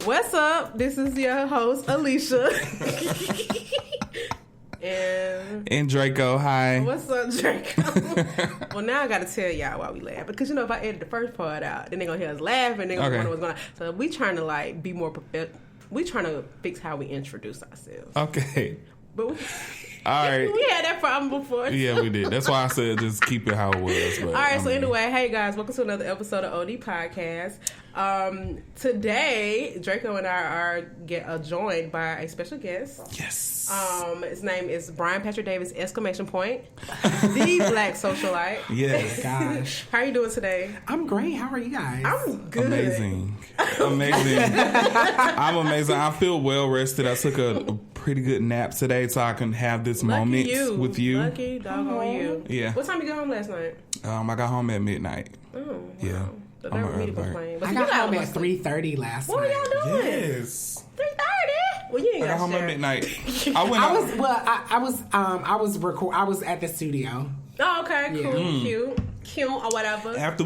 What's up? This is your host, Alicia. And Draco, hi. What's up, Draco? Well, now I gotta tell y'all why we laugh. Because, if I edit the first part out, then they're gonna hear us laugh and they're gonna wonder what's going on. So we trying to, be more professional. We trying to fix how we introduce ourselves. Okay. But all right. We had that problem before. Yeah, we did. That's why I said just keep it how it was. But, all right, so anyway, hey guys, welcome to another episode of OD Podcast. Today, Draco and I are joined by a special guest. Yes. His name is Brian Patrick Davis, ! The Black Socialite. Yes. Gosh. How are you doing today? I'm great. How are you guys? I'm good. Amazing. I'm amazing. I feel well rested. I took a pretty good nap today so I can have this moment with you. Lucky dog on you. Yeah. What time you got home last night? I got home at midnight. Oh, wow. Yeah. So I'm early bird. I got home at 3:30 last night. What were y'all doing? Yes. 3:30? Well, you ain't I got home at midnight. I was at the studio. Oh, okay, cool, cute, or whatever. After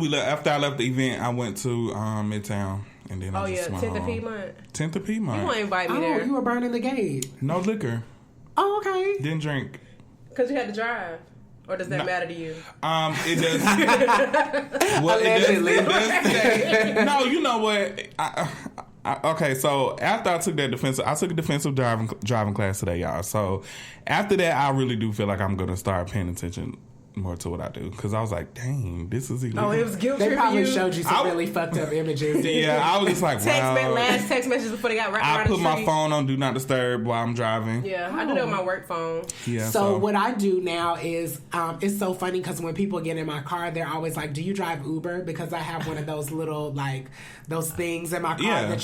I left the event, I went to Midtown, and then I just went 10th of Piedmont. 10th of Piedmont. You want to invite me Oh, there? you were burning the gate. No liquor. Oh, okay. Didn't drink. Because you had to drive. Or does that matter to you? It does. Well, it does. No, you know what? Okay, so after I took a defensive driving class today, y'all. So after that, I really do feel like I'm gonna start paying attention more to what I do, because I was like, dang, this is illegal. Oh, it was guilt They probably you. showed you some really fucked up images. Yeah, I was just like, wow. Last text messages before they got wrapped around I put the my tree. phone on Do Not Disturb while I'm driving. Yeah, I do that with my work phone. Yeah. So what I do now is, it's so funny because when people get in my car, they're always like, do you drive Uber? Because I have one of those little, those things in my car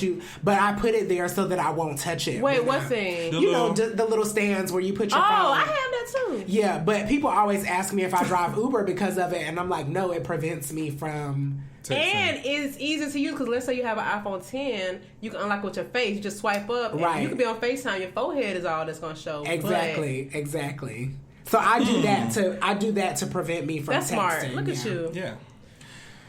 but I put it there so that I won't touch it. Wait, what thing? The little stands where you put your phone. Oh, I have that too. Yeah, but people always ask me if I drive Uber because of it, and I'm like, no, it prevents me from... And it's easy to use because let's say you have an iPhone 10, you can unlock with your face. You just swipe up, and you can be on FaceTime. Your forehead is all that's going to show. Exactly. So I do that to prevent me from That's texting. Smart. Look at you. Yeah.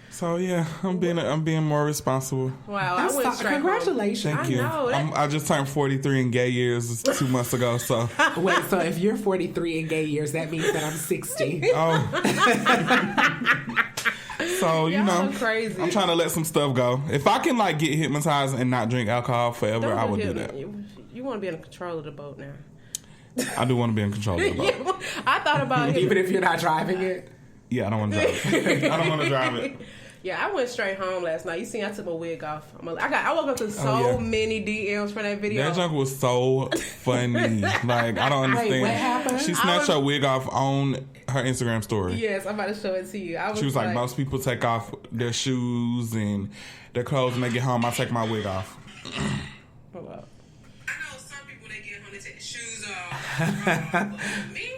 So yeah, I'm being more responsible. Wow, I went straight congratulations. Thank you. I just turned 43 in gay years 2 months ago. So wait, so if you're 43 in gay years, that means that I'm 60. Oh. So crazy. I'm trying to let some stuff go. If I can get hypnotized and not drink alcohol forever, I would do that. You want to be in control of the boat now. I do want to be in control of the boat. I thought about it. Even if you're not driving it. Yeah, I don't want to drive it. I don't want to drive it. Yeah, I went straight home last night. You see, I took my wig off. I woke up to so many DMs for that video. That junk was so funny. I don't understand. Wait, what happened? She snatched her wig off on her Instagram story. Yes, I'm about to show it to you. She was like, most people take off their shoes and their clothes when they get home. I take my wig off. Hold up. I know some people, they get home, they take the shoes off. Me?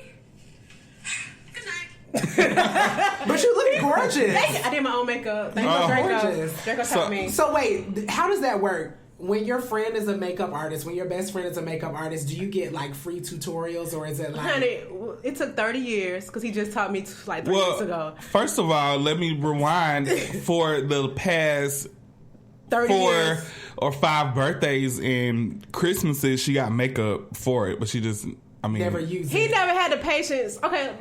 But you look gorgeous. I did my own makeup. Thank you, Draco. Draco taught me. So wait, how does that work? When your friend is a makeup artist, when your best friend is a makeup artist, do you get free tutorials, or is it Honey, it took 30 years because he just taught me 3 weeks ago. First of all, let me rewind for the past 4 or 5 birthdays and Christmases. She got makeup for it, but she just never used it. He never had the patience. Okay.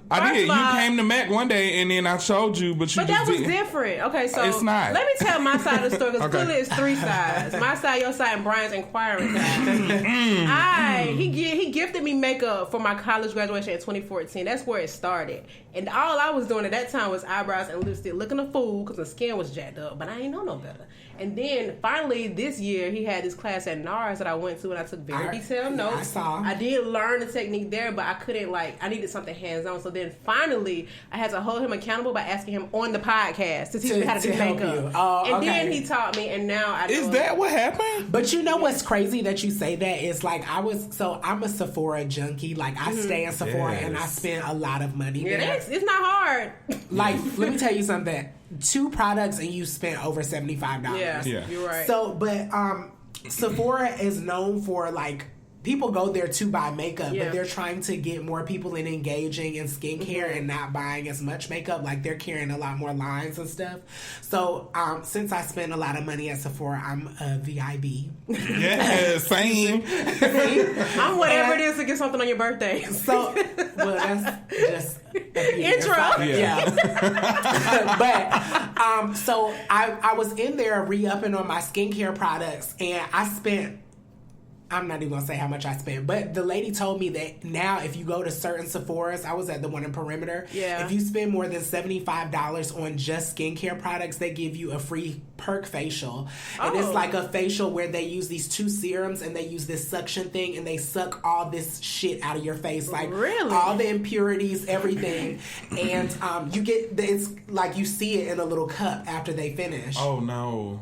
I did. You came to Mac one day and then I showed you, but you that was didn't. different. Okay, so it's not. Let me tell my side of the story because Okay. clearly it's 3 sides. My side, your side, and Brian's inquiring side. He gifted me makeup for my college graduation in 2014. That's where it started. And all I was doing at that time was eyebrows and lipstick, looking a fool because my skin was jacked up, but I ain't know no better. And then finally this year he had this class at NARS that I went to and I took very detailed notes. I saw. I did learn the technique there, but I couldn't I needed something hands-on. So then finally I had to hold him accountable by asking him on the podcast to teach me how to do makeup. And then he taught me, and now I do. Is that what happened? But you know what's crazy that you say that is I'm a Sephora junkie. I stay in Sephora and I spend a lot of money there. It's not hard. Let me tell you something. 2 products and you spent over $75. Yeah, you're right. So, but Sephora is known for people go there to buy makeup, but they're trying to get more people in engaging in skincare and not buying as much makeup. Like, they're carrying a lot more lines and stuff. So, since I spend a lot of money at Sephora, I'm a VIB. Yeah, same. I'm whatever it is to get something on your birthday. So, well, that's just intro. Yeah. But, so I was in there re-upping on my skincare products, and I spent, I'm not even going to say how much I spent, but the lady told me that now if you go to certain Sephoras, I was at the one in Perimeter, if you spend more than $75 on just skincare products, they give you a free perk facial. And it's like a facial where they use these 2 serums and they use this suction thing and they suck all this shit out of your face. Like, all the impurities, everything. And you get, it's like you see it in a little cup after they finish. Oh, no.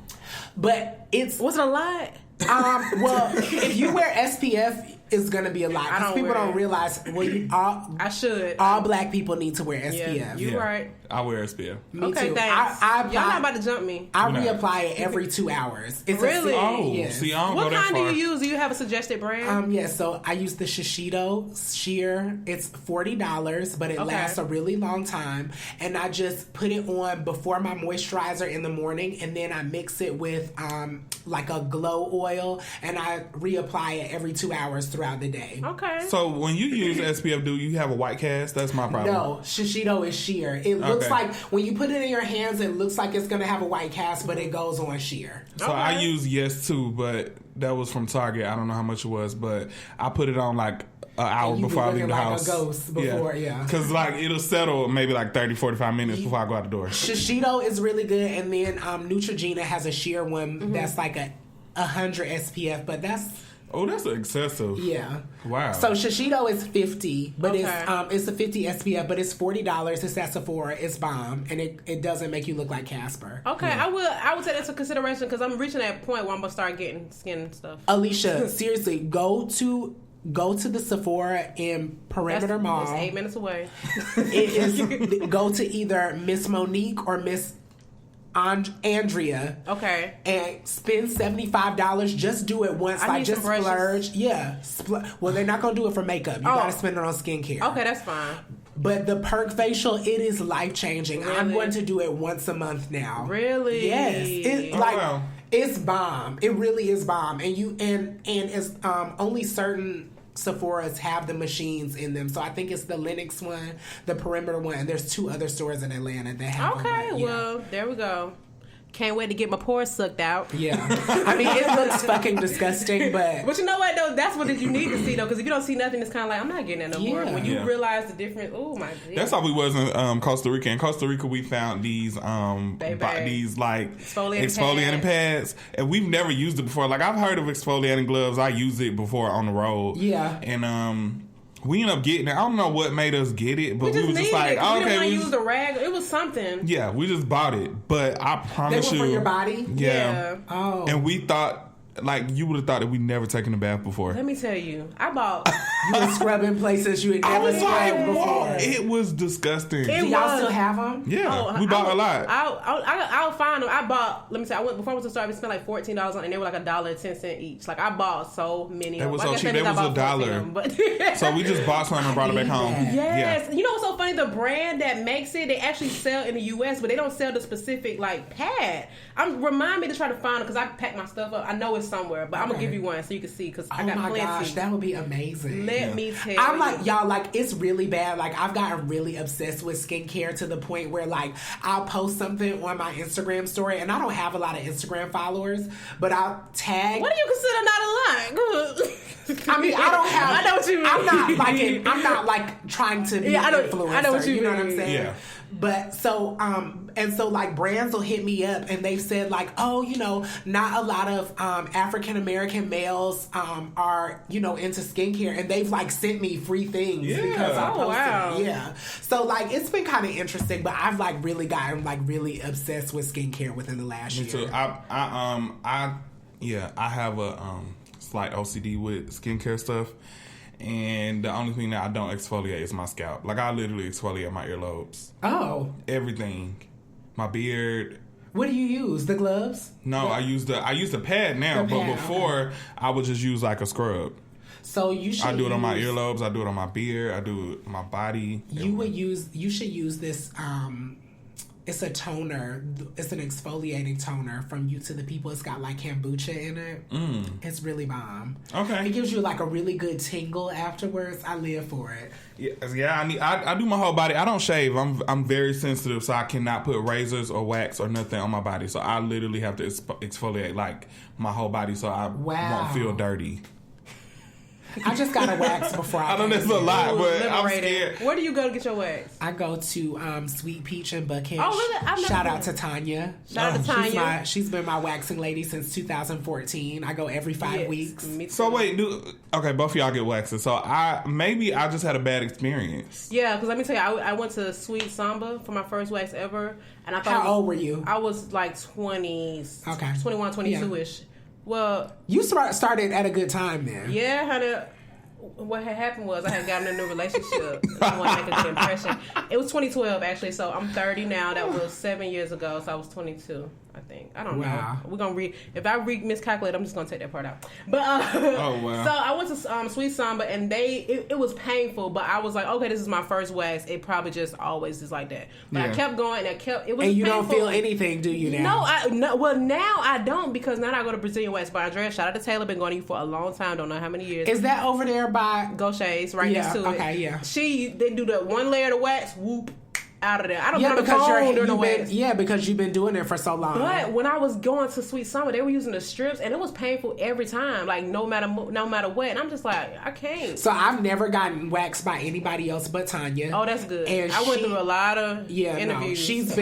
But it's... Was it a lot? Well, if you wear SPF, it's gonna be a lot. Because people don't realize. Well, I should. All black people need to wear SPF. Yeah, you're right. I wear SPF. Me okay, too. thanks. Y'all not about to jump me. I reapply it every 2 hours. It's really? Yes. See, I don't what go that kind far. do you use? Do you have a suggested brand? Yeah, so I use the Shiseido Sheer. It's $40, but it lasts a really long time. And I just put it on before my moisturizer in the morning, and then I mix it with like a glow oil, and I reapply it every 2 hours throughout the day. Okay. So when you use SPF, do you have a white cast? That's my problem. No, Shiseido is sheer. It looks like, when you put it in your hands, it looks like it's going to have a white cast, but it goes on sheer. So I use Yes too, but that was from Target. I don't know how much it was, but I put it on like an hour before I leave the house. A ghost before, Because like it'll settle maybe like 30, 45 minutes before I go out the door. Shiseido is really good, and then Neutrogena has a sheer one that's like 100 SPF, but that's... Oh, that's excessive. Yeah. Wow. So Shiseido is $50, but it's a 50 SPF, but it's $40. It's at Sephora. It's bomb, and it doesn't make you look like Casper. Okay, I will take that into consideration because I'm reaching that point where I'm gonna start getting skin stuff. Alicia, seriously, go to the Sephora in Perimeter Mall. It's 8 minutes away. It is. Go to either Miss Monique or Miss Andrea. Okay. And spend $75. Just do it once. I like need just some brushes. splurge. Yeah. Well, they're not gonna do it for makeup. You gotta spend it on skincare. Okay, that's fine. But the perk facial, it is life changing. Really? I'm going to do it once a month now. Really? Yes. It's bomb. It really is bomb. And it's only certain Sephora's have the machines in them. So I think it's the Lenox one, the Perimeter one, and there's 2 other stores in Atlanta that have them. Okay, well, there we go. Can't wait to get my pores sucked out. Yeah. I mean, it looks fucking disgusting, but... But you know what, though? That's what you need to see, though, because if you don't see nothing, it's kind of like, I'm not getting that no more. When you realize the difference, oh, my God. That's how we was in Costa Rica. In Costa Rica, we found these these like exfoliating pads, and we've never used it before. Like, I've heard of exfoliating gloves. I used it before on the road. Yeah. And we ended up getting it. I don't know what made us get it, but we was just like, we didn't want to use the rag. It was something. Yeah, we just bought it. But I promise they were for your body? Yeah. Oh. And we thought, like, you would have thought that we'd never taken a bath before. Let me tell you, I bought... You were scrubbing places you had never scrubbed before. It was disgusting. Do y'all still have them? Yeah, we bought a lot. I'll find them. I bought, let me say, before I went to the store, I spent like $14 on, and they were like $1.10 each. Like, I bought so many. It was so cheap. It was $1. So we just bought some and brought it back home. Yes. Yeah. You know what's so funny? The brand that makes it, they actually sell in the U.S., but they don't sell the specific, like, pad. Remind me to try to find it, because I pack my stuff up. I know it's somewhere, but I'm going to give you one so you can see, because I got plenty. Oh my gosh, that would be amazing. Let me tell you. I'm like, y'all, like, it's really bad. Like, I've gotten really obsessed with skincare to the point where, like, I'll post something on my Instagram story, and I don't have a lot of Instagram followers, but I'll tag. What do you consider not a lot? I mean, I don't have. I know what you mean. I'm not like trying to be an influencer. I know what you mean. Know what I'm saying? Yeah. But so like brands will hit me up and they've said like, oh, you know, not a lot of African American males are, you know, into skincare, and they've like sent me free things because I posted it. Yeah. So like it's been kind of interesting, but I've like really gotten like really obsessed with skincare within the last year. Me too. I have a slight OCD with skincare stuff. And the only thing that I don't exfoliate is my scalp. Like, I literally exfoliate my earlobes. Oh. Everything. My beard. What do you use? The gloves? No, I use the pad now. But before, I would just use, like, a scrub. So you should. I do it on my earlobes. I do it on my beard. I do it on my body. You should use this. It's a toner. It's an exfoliating toner from You to the People. It's got like kombucha in it. It's really bomb. Okay. It gives you like a really good tingle afterwards. I live for it. Yeah. I do my whole body. I don't shave. I'm very sensitive, so I cannot put razors or wax or nothing on my body. So I literally have to exfoliate like my whole body, so I won't feel dirty. I just got a wax before I know that's a lot, but I'm scared. Where do you go to get your wax? I go to Sweet Peach in Buckhead. Oh, really? Shout out to Tanya. Shout out to Tanya. She's been my waxing lady since 2014. I go every 5 weeks. So wait, okay, both of y'all get waxes. So I just had a bad experience. Yeah, because let me tell you, I went to Sweet Samba for my first wax ever, and I thought. How old were you? I was like 20, okay, 21, 22-ish. Well, you started at a good time then. Yeah, honey. What had happened was I had gotten a new relationship. I want to make a good impression. It was 2012, actually, so I'm 30 now. That was 7 years ago, so I was 22, I think. I don't know. We're going to if I miscalculate, I'm just going to take that part out. But oh, wow. So I went to Sweet Samba, and it was painful, but I was like, okay, this is my first wax. It probably just always is like that. But I kept going, and it was and you painful. Don't feel anything, do you now? No, well, now I don't, because now I go to Brazilian Wax by Andrea. Shout out to Taylor. Been going to you for a long time. Don't know how many years. Is that over there by Go Shades right next to it? Okay, yeah. They do the one layer of wax, whoop, out of there. I don't know because because you've been doing it for so long. But when I was going to Sweet Summer, they were using the strips, and it was painful every time. Like no matter what, and I'm just like, I can't. So I've never gotten waxed by anybody else but Tanya. Oh, that's good. And I went through a lot of interviews. She's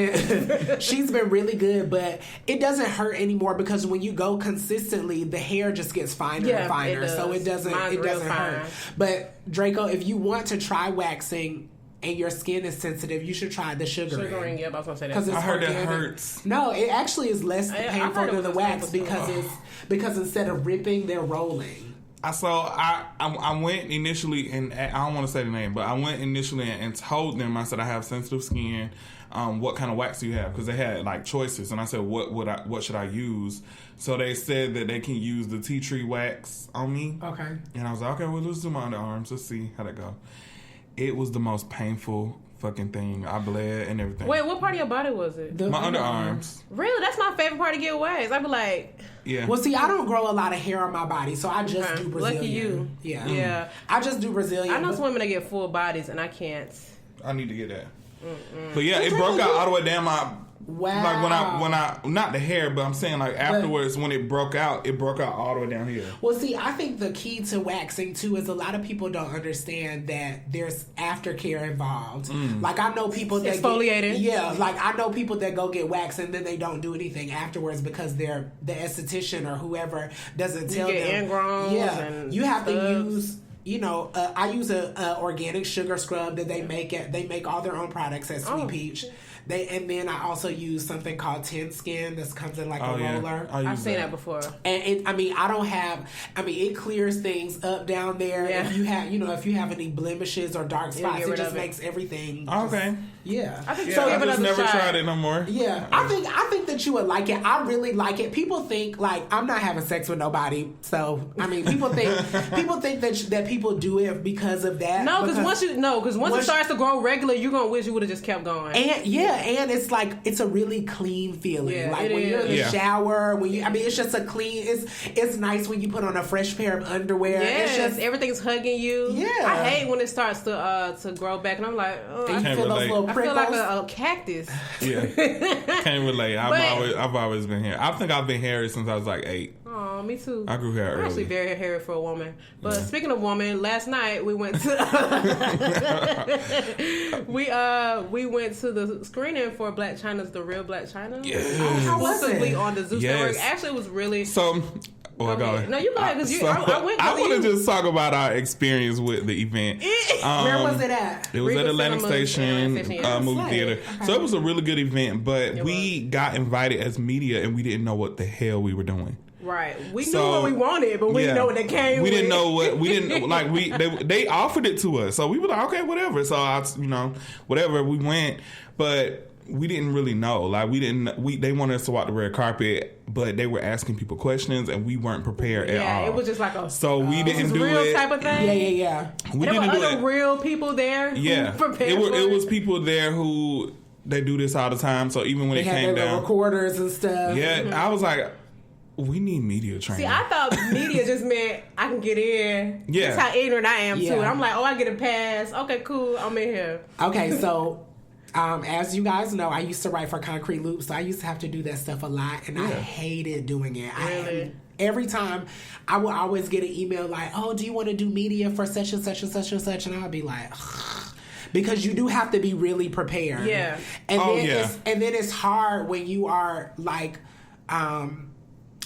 been really good, but it doesn't hurt anymore because when you go consistently, the hair just gets finer and finer. So it doesn't hurt. But Draco, if you want to try waxing and your skin is sensitive, you should try the sugaring. Yeah, I was gonna say that. I heard it hurts. No, it actually is less painful than the wax because instead of ripping, they're rolling. So I went initially, and I don't want to say the name, but I went initially and told them, I said, I have sensitive skin. What kind of wax do you have? Because they had like choices, and I said, what should I use? So they said that they can use the tea tree wax on me. Okay. And I was like, okay, well, let's do my underarms. Let's see how that go. It was the most painful fucking thing. I bled and everything. Wait, what part of your body was it? My underarms. Really? That's my favorite part to get waxed. I'd be like... Yeah. Well, see, I don't grow a lot of hair on my body, so I just do Brazilian. Lucky you. Yeah. Yeah. I just do Brazilian. I know some women that get full bodies, and I can't. I need to get that. But yeah, it broke out all the way down my... Wow. Like when I not the hair, but I'm saying like afterwards when it broke out all the way down here. Well, see, I think the key to waxing too is a lot of people don't understand that there's aftercare involved. Like I know people that exfoliating. Like I know people that go get waxed and then they don't do anything afterwards because the esthetician or whoever doesn't tell them. Ingrowns. Yeah, and you have stuff. to use. You know, I use a organic sugar scrub that they make. They make all their own products at Sweet Peach. And then I also use something called Tin Skin that comes in like a roller. I've seen that before. And it clears things up down there. Yeah. If you have any blemishes or dark spots, it just makes everything. Okay. Yeah. I think I just never tried it no more. Yeah. I think that you would like it. I really like it. People think like I'm not having sex with nobody. So people think that people do it because of that. No, because once it starts to grow regular, you're gonna wish you would have just kept going. And it's like it's a really clean feeling. Yeah, like when you're in the shower, it's just a clean. It's nice when you put on a fresh pair of underwear. Yes, it's just everything's hugging you. Yeah, I hate when it starts to grow back, and I'm like, I feel those little prickles. I feel like a cactus. Yeah, can't relate. I've always been here. I think I've been hairy since I was like 8. Oh, me too. I grew hair early. I'm actually very hairy for a woman. But speaking of woman, last night we went to we went to the screening for Blac Chyna's The Real Blac Chyna. Yeah. Exclusively on the Zeus Network. Actually, it was really so. Well, go ahead. No, you go ahead because I went. I want to just talk about our experience with the event. Where was it at? It was at Atlantic Station movie theater. Okay. So it was a really good event, but we got invited as media and we didn't know what the hell we were doing. Right, we knew what we wanted, but we didn't know what they came. We didn't know what we didn't like. They offered it to us, so we were like, okay, whatever. So whatever. We went, but we didn't really know. Like they wanted us to walk the red carpet, but they were asking people questions, and we weren't prepared at all. Yeah, it was just like so we didn't do real it. Type of thing. Yeah. We didn't do it. Real people there. Yeah, who prepared it was people there who they do this all the time. So even when they it had came their down, recorders and stuff. Yeah, I was like, we need media training. See, I thought media just meant I can get in. Yeah, that's how ignorant I am Yeah. too. And I'm like, I get a pass. Okay, cool. I'm in here. Okay, so. As you guys know, I used to write for Concrete Loop, so I used to have to do that stuff a lot, and I hated doing it. Really? Every time, I would always get an email like, "Oh, do you want to do media for such and such and such and such?" And I'd be like, ugh. Because you do have to be really prepared. Yeah. And then it's hard when you are like.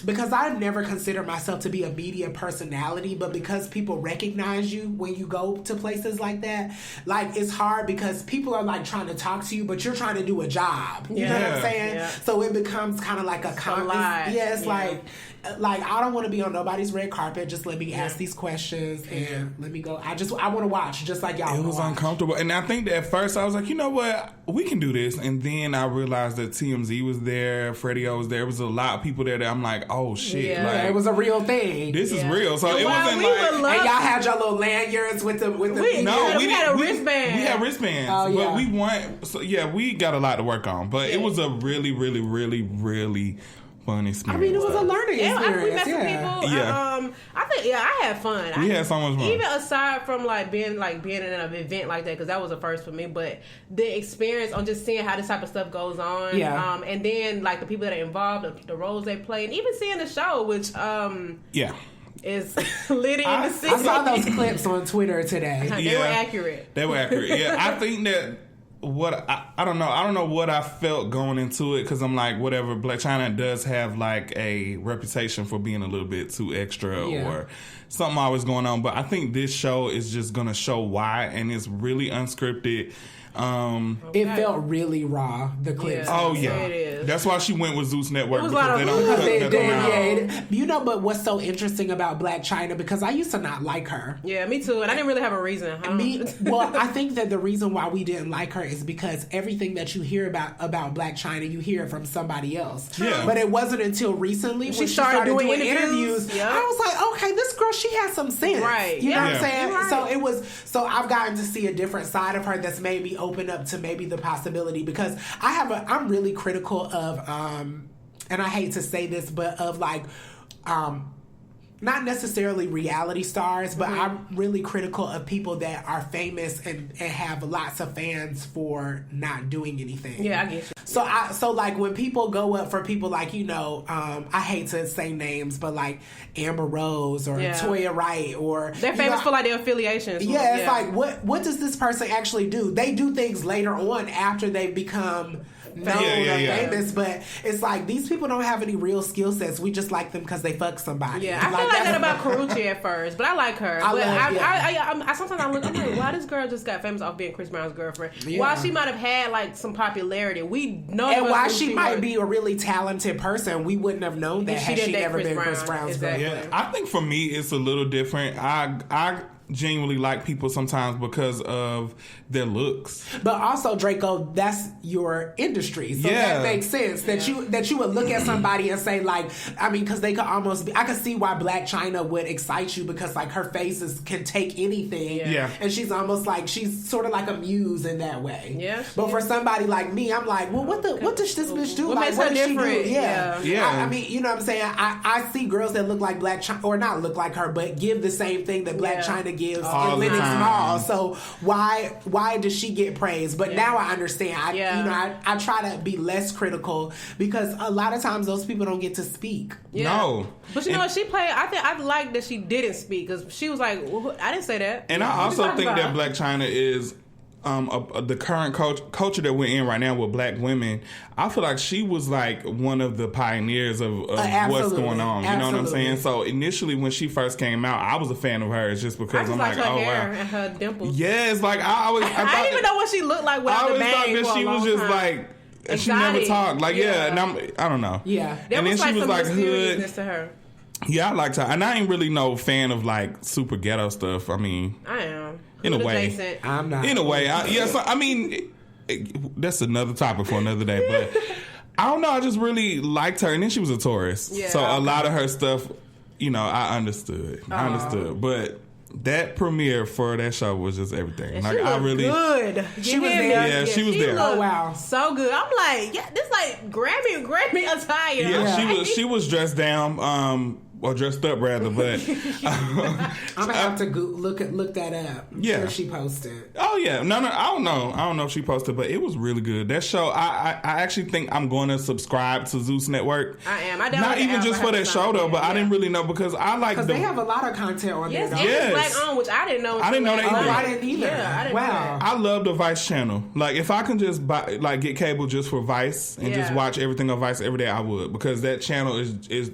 Because I never consider myself to be a media personality, but because people recognize you when you go to places like that, like it's hard because people are like trying to talk to you, but you're trying to do a job. You know what I'm saying? Yeah. So it becomes kind of like a lie. It's like I don't want to be on nobody's red carpet. Just let me ask these questions and let me go. I want to watch just like y'all. It was uncomfortable, and I think that at first I was like, you know what, we can do this, and then I realized that TMZ was there, Freddie O was there. There was a lot of people there that I'm like, oh shit, yeah, it was a real thing. This is real. So and it wasn't and y'all had your little lanyards with the. We had a wristband. We had wristbands, but we want. So we got a lot to work on, but it was a really, really, really, really fun experience. I mean, it was a learning experience. We met some people. Yeah. I think I had fun. We had so much fun. Even aside from being in an event like that, because that was a first for me. But the experience on just seeing how this type of stuff goes on, and then the people that are involved, the roles they play, and even seeing the show, which is lit in the city. I saw those clips on Twitter today. They were accurate. They were accurate. Yeah, I think that. I don't know what I felt going into it, because I'm like, whatever, Blac Chyna does have like a reputation for being a little bit too extra or something always going on, but I think this show is just gonna show why, and it's really unscripted. It felt really raw, the clips. Yeah. Oh yeah, it is. That's why she went with Zeus Network, because they don't cut nothing out. You know, but what's so interesting about Blac Chyna, because I used to not like her. Yeah, me too, and I didn't really have a reason. I think that the reason why we didn't like her is because everything that you hear about Blac Chyna, you hear it from somebody else. Yeah. But it wasn't until recently when she started doing interviews. Yep. I was like, okay, this girl, she has some sense. Right. You know what I'm saying? Right. So I've gotten to see a different side of her that's made me open up to maybe the possibility, because I'm really critical of and I hate to say this, but of not necessarily reality stars, but I'm really critical of people that are famous and have lots of fans for not doing anything. Yeah, I get you. So when people go up for people like, I hate to say names, but like Amber Rose or Toya Wright, or they're famous for their affiliations. Yeah, it's like what does this person actually do? They do things later on after they become known or famous, but it's like these people don't have any real skill sets. We just like them because they fuck somebody. Yeah, I feel like that about Karrueche at first, but I like her. I sometimes I look, I'm like, why this girl just got famous off being Chris Brown's girlfriend? Yeah. While she might have had some popularity, we know, and why she might be a really talented person, we wouldn't have known that had she never been Chris Brown's girlfriend. Yeah, I think for me it's a little different. I genuinely like people sometimes because of their looks, but also Draco, that's your industry, so that makes sense that you would look at somebody and say because they could almost be, I could see why Blac Chyna would excite you, because her face can take anything, and she's almost she's sort of like a muse in that way. But for somebody like me, I'm like, well, what does this bitch do? What makes her different? I mean, you know what I'm saying? I see girls that look like Blac Chyna, or not look like her, but give the same thing that Blac Chyna gives in Lennox Mall. So why does she get praise? But now I understand. I try to be less critical, because a lot of times those people don't get to speak. No, but what she played, I like that she didn't speak, because she was like, well, I didn't say that. And I also think that Blac Chyna is the current culture that we're in right now with black women. I feel like she was one of the pioneers of what's going on. You know what I'm saying? So initially when she first came out, I was a fan of hers just because I'm like, her oh hair wow, and her dimples. Yeah, it's like I didn't even know what she looked like without the bang. I always thought that she was just exotic. she never talked. And I don't know. Yeah, and then she was some hood to her. Yeah, I liked her, and I ain't really no fan of super ghetto stuff. I mean, I am. In a way. Adjacent. I'm not. In a way. that's another topic for another day. But I don't know. I just really liked her, and then she was a Taurus, so a lot of her stuff, I understood. But that premiere for that show was just everything. And like she I really good. She was there. Yeah, she was there. Oh wow, so good. I'm like, this like Grammy attire. Yeah, she was dressed down. Or dressed up rather, but I'm gonna have to look that up. Yeah, sure she posted. Oh yeah, no, I don't know if she posted, but it was really good. That show, I actually think I'm going to subscribe to Zeus Network. I am. Not even just for that show though, but I didn't really know because I like because they have a lot of content on there. Yes, Black on, which I didn't know. I didn't know that either. I didn't either. Yeah, I didn't know that. I love the Vice channel. Like if I can just get cable just for Vice and just watch everything on Vice every day, I would, because that channel is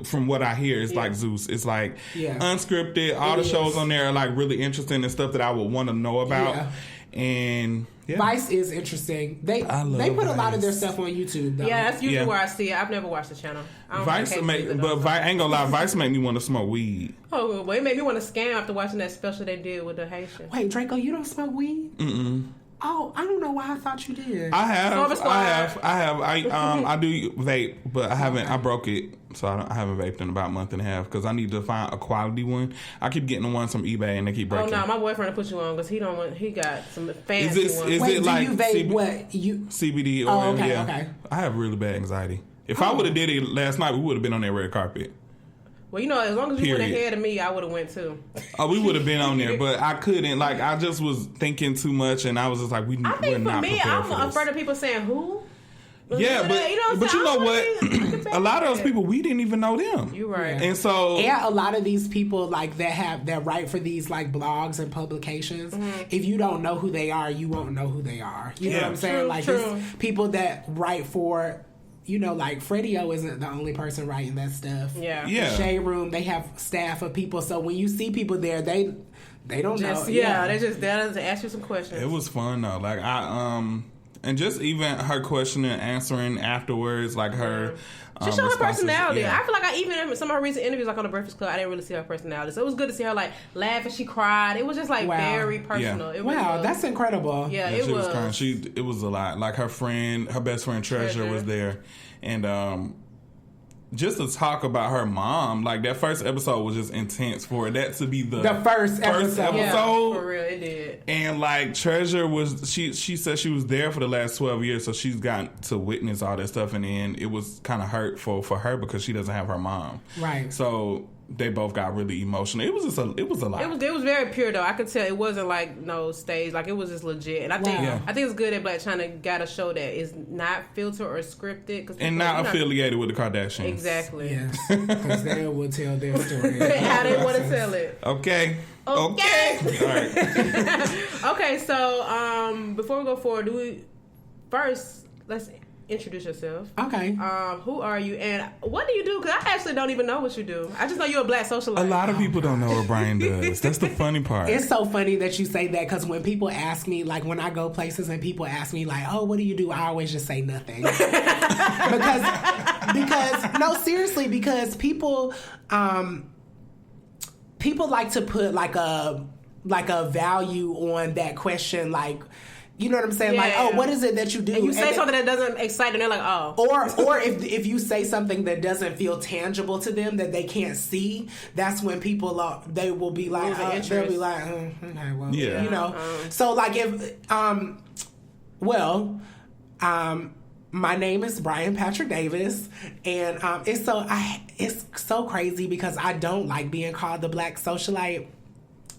from what I hear, it's like Zeus. It's like unscripted. All the shows on there are like really interesting and stuff that I would want to know about. Yeah. And Vice is interesting. They put a lot of their stuff on YouTube though. Yeah, that's usually where I see it. I've never watched the channel. Vice ain't gonna lie, Vice make me want to smoke weed. Oh, well, it made me want to scam after watching that special they did with the Haitian. Wait, Draco, you don't smoke weed? Mm-mm. Oh, I don't know why I thought you did. I have. I do vape, but I haven't. I broke it, so I haven't vaped in about a month and a half because I need to find a quality one. I keep getting the ones from eBay and they keep breaking. Oh no, my boyfriend will put you on because he got some fancy ones. Is it like you vape what you CBD oil? Oh, okay, okay. I have really bad anxiety. If I would have did it last night, we would have been on that red carpet. Well, as long as you went ahead of me, I would have went too. Oh, we would have been on there, but I couldn't. Like, I just was thinking too much, and I was just like, we're not prepared for this. I think for me, I'm afraid of people saying who. Yeah, but you know what? A lot of those people, we didn't even know them. You're right. And so, a lot of these people like that write for these like blogs and publications. If you don't know who they are, you won't know who they are. You know what I'm saying? True. It's people that write for. Like Freddie-O isn't the only person writing that stuff. Yeah. The Shade Room, they have staff of people. So when you see people there, they don't know. Yeah, they just there to ask you some questions. It was fun though. Like and just even her questioning and answering afterwards, like her. She showed her personality. I feel like even in some of her recent interviews, like on the Breakfast Club, I didn't really see her personality. So it was good to see her like laugh and she cried. It was just like very personal. Yeah. That's incredible. Yeah, it was. It was a lot. Like her best friend Treasure was there, and just to talk about her mom, like that first episode was just intense for that to be the first episode. Yeah, for real, it did. And like Treasure was, she said she was there for the last 12 years, so she's gotten to witness all that stuff, and then it was kind of hurtful for her because she doesn't have her mom. Right. So they both got really emotional. It was a lot. It was very pure though. I could tell it wasn't like no stage. Like it was just legit. And I think it's good that Blac Chyna got a show that is not filtered or scripted and not affiliated with the Kardashians. Exactly. Yes, because they will tell their story how they want to tell it. Okay. All right. Okay. So before we go forward, let's introduce yourself. Okay. Who are you and what do you do? Because I actually don't even know what you do. I just know you're a Black socialite. A lot of people don't know what Brian does. That's the funny part. It's so funny that you say that because when people ask me, like when I go places and people ask me like, oh, what do you do? I always just say nothing. because no, seriously, because people like to put like a value on that question, like. You know what I'm saying? Like, what is it that you do? And you say something that doesn't excite them, they're like, oh. Or if you say something that doesn't feel tangible to them, that they can't see, that's when people they will be like, they'll be like, okay, well, you know. So like my name is Brian Patrick Davis, and it's so crazy because I don't like being called the Black socialite.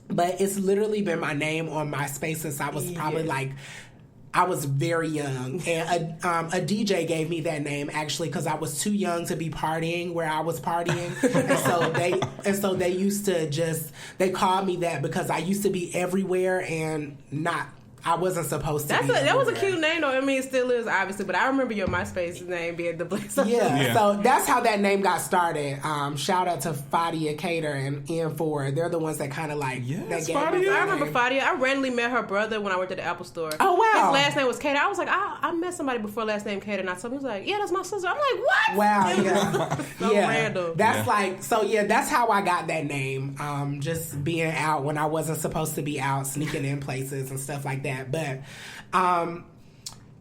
But it's literally been my name on MySpace since I was probably I was very young. And a DJ gave me that name actually because I was too young to be partying where I was partying. and so they used to they called me that because I used to be everywhere and I wasn't supposed to be. That was a cute name, though. I mean, it still is, obviously. But I remember your MySpace name being the Black Socialite. Yeah, so that's how that name got started. Shout out to Fadia Cater and Ian Ford. They're the ones that kind of like... Yes, that Fadia. I remember Fadia. I randomly met her brother when I worked at the Apple Store. Oh, wow. His last name was Cater. I was like, I met somebody before last name Cater. And I told him, he was like, yeah, that's my sister. I'm like, what? Wow, yeah. So random. That's that's how I got that name. Just being out when I wasn't supposed to be out, sneaking in places and stuff like that. But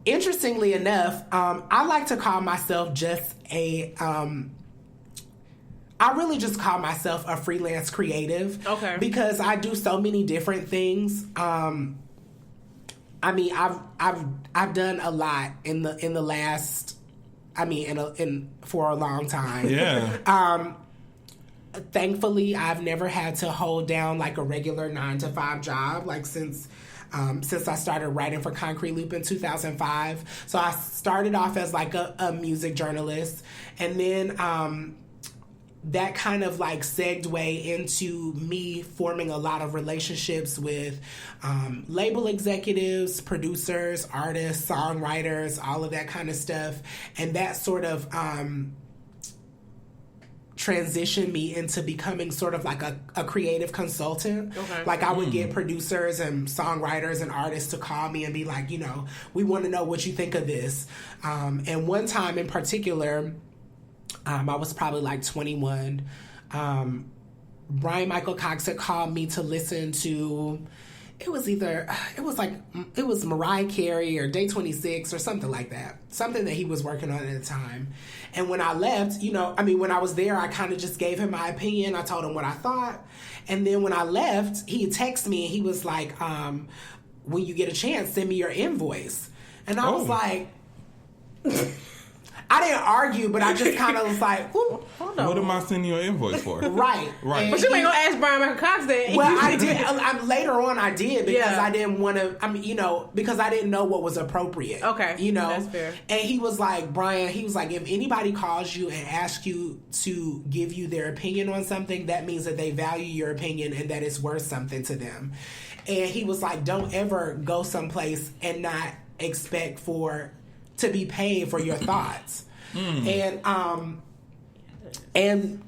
interestingly enough, I like to call myself just I really just call myself a freelance creative. Okay. Because I do so many different things. I mean, I've done a lot in the last. I mean, for a long time. Yeah. Thankfully, I've never had to hold down like a regular 9-to-5 job. Like since I started writing for Concrete Loop in 2005. So I started off as like a music journalist, and then. That kind of like segued into me forming a lot of relationships with label executives, producers, artists, songwriters, all of that kind of stuff. And that sort of transitioned me into becoming sort of like a creative consultant. Okay. Like I would get producers and songwriters and artists to call me and be like, you know, we want to know what you think of this. And one time in particular, I was probably like 21. Michael Cox had called me to listen to, it was Mariah Carey or Day 26 or something like that. Something that he was working on at the time. And when I left, when I was there, I kind of just gave him my opinion. I told him what I thought. And then when I left, he texted me and he was like, when you get a chance, send me your invoice. And I was like... I didn't argue, but I just kind of was like, ooh, hold on. What am I sending you an invoice for? Right. Right. But you ain't going to ask Michael Cox that. Well, I did. Later on, I did because I didn't want to, because I didn't know what was appropriate. Okay. That's fair. And he was like, Brian, if anybody calls you and asks you to give you their opinion on something, that means that they value your opinion and that it's worth something to them. And he was like, don't ever go someplace and not expect to be paid for your thoughts. And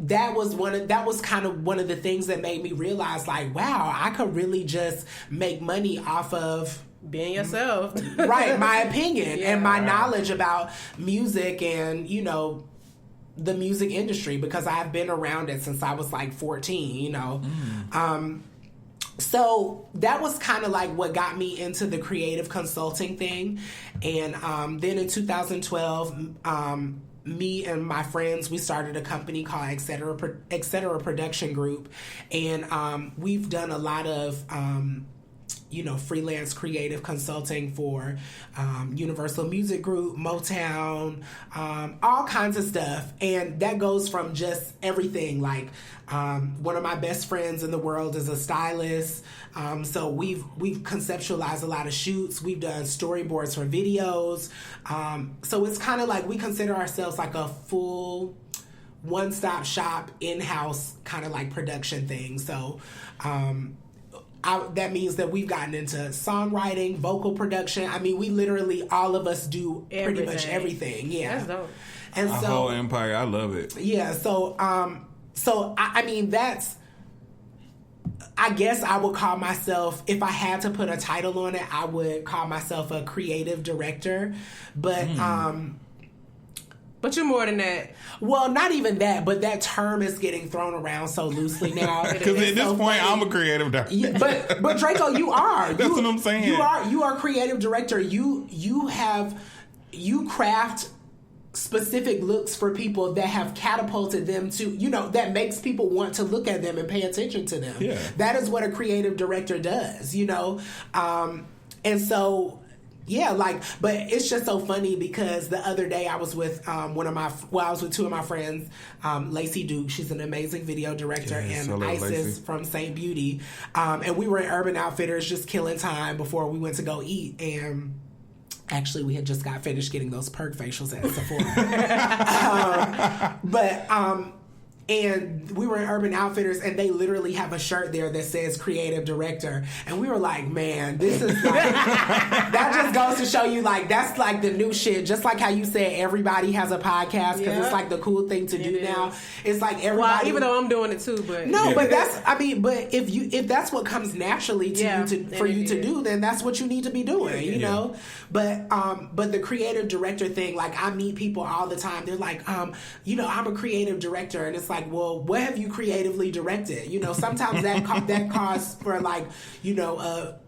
that was kind of one of the things that made me realize, like, wow, I could really just make money off of being yourself. Right, my opinion and my knowledge about music and, the music industry, because I've been around it since I was like 14, So that was kind of like what got me into the creative consulting thing. And then in 2012, me and my friends, we started a company called Etc. Production Group. And we've done a lot of... freelance creative consulting for Universal Music Group, Motown, all kinds of stuff. And that goes from just everything. Like one of my best friends in the world is a stylist. So we've conceptualized a lot of shoots. We've done storyboards for videos. So it's kind of like we consider ourselves like a full one-stop shop, in-house kind of like production thing. So that means that we've gotten into songwriting, vocal production. I mean, we literally, all of us do pretty much everything. Yeah. That's dope. And a whole empire. I love it. Yeah. So, I mean, I guess I would call myself, if I had to put a title on it, I would call myself a creative director. But, But you're more than that. Well, not even that, but that term is getting thrown around so loosely now. Because at this point, I'm a creative director. Yeah, but Draco, you are. That's what I'm saying. You are a creative director. You craft specific looks for people that have catapulted them to, that makes people want to look at them and pay attention to them. Yeah. That is what a creative director does, and so... Yeah, but it's just so funny because the other day I was with I was with two of my friends, Lacey Duke, she's an amazing video director, and Isis Lacey from Saint Beauty, and we were in Urban Outfitters just killing time before we went to go eat, and actually we had just got finished getting those perk facials at Sephora. And we were in Urban Outfitters, and they literally have a shirt there that says creative director. And we were like, man, this is like, that just goes to show you, like, that's like the new shit. Just like how you said everybody has a podcast because it's like the cool thing to do now. It's like everybody. Well, even though I'm doing it too, but. No, but but if that's what comes naturally to you for you to do, then that's what you need to be doing, you know? But the creative director thing, like, I meet people all the time. They're like, I'm a creative director. And it's like, well, what have you creatively directed? Sometimes that calls for, like,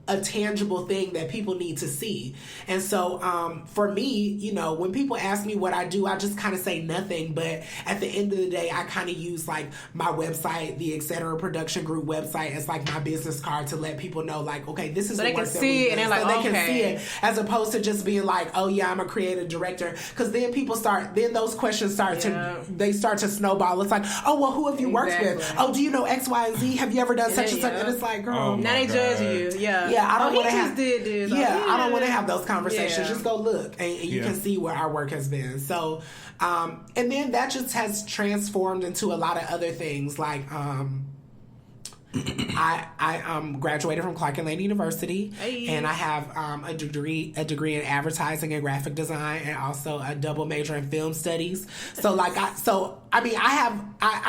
a tangible thing that people need to see. And so for me, you know, when people ask me what I do, I just kind of say nothing. But at the end of the day, I kind of use like my website, the Etc. Production Group website, as like my business card to let people know, like, okay, this is so the they work can that see we it, do. and they're like, so they okay. can see it, as opposed to just being like, oh yeah, I'm a creative director. Because then people start, then those questions start to snowball. It's like, oh well, who have you worked with? Oh, do you know X, Y, and Z? Have you ever done such and such? And it's like, girl, now they judge you. Yeah, I don't want to have. Did this. I don't want to have those conversations. Yeah. Just go look, and you can see where our work has been. So, and then that just has transformed into a lot of other things. Like, I graduated from Clark Atlanta University, and I have a degree in advertising and graphic design, and also a double major in film studies. So, I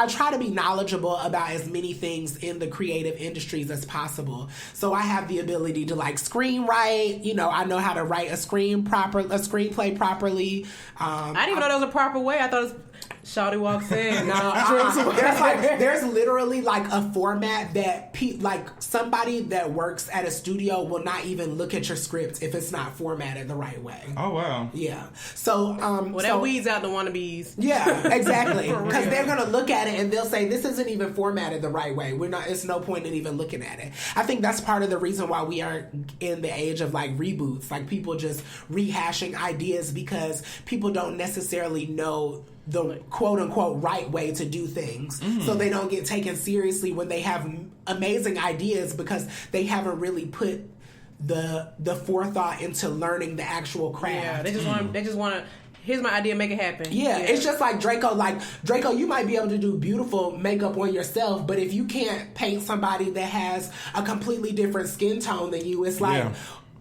try to be knowledgeedgeable about as many things in the creative industries as possible. So I have the ability to like screenwrite. You know, I know how to write a screenplay properly. I didn't even know there was a proper way. I thought it was Shawty walks in. There's literally like a format that like somebody that works at a studio will not even look at your script if it's not formatted the right way. Oh wow. Yeah. So that weeds out the wannabes. Yeah, exactly. Because they're gonna look at it and they'll say this isn't even formatted the right way. It's no point in even looking at it. I think that's part of the reason why we aren't in the age of like reboots, like people just rehashing ideas because people don't necessarily know the quote-unquote right way to do things. So they don't get taken seriously when they have amazing ideas because they haven't really put the forethought into learning the actual craft. Yeah, they just want to here's my idea, make it happen. Yeah, it's just like Draco. Like, Draco, you might be able to do beautiful makeup on yourself, but if you can't paint somebody that has a completely different skin tone than you, it's like... Yeah.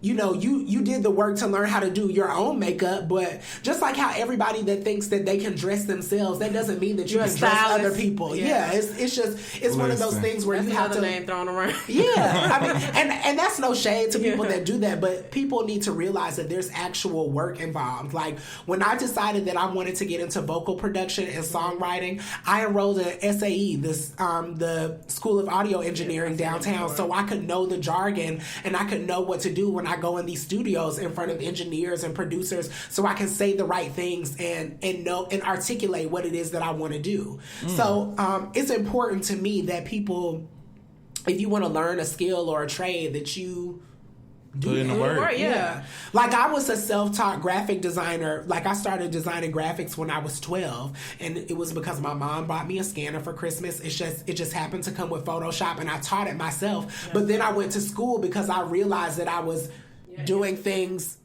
You know, you did the work to learn how to do your own makeup, but just like how everybody that thinks that they can dress themselves, that doesn't mean that you can dress other people. Yeah, it's one of those things where you have to name thrown around. Yeah, I mean, and that's no shade to people that do that, but people need to realize that there's actual work involved. Like when I decided that I wanted to get into vocal production and songwriting, I enrolled in SAE, the School of Audio Engineering downtown, so I could know the jargon and I could know what to do when I go in these studios in front of engineers and producers, so I can say the right things and know and articulate what it is that I want to do. So it's important to me that people, if you want to learn a skill or a trade, that you do in the work. Yeah. Like I was a self-taught graphic designer. Like I started designing graphics when I was 12, and it was because my mom bought me a scanner for Christmas. It just happened to come with Photoshop, and I taught it myself. Yeah. But then I went to school because I realized that I was doing things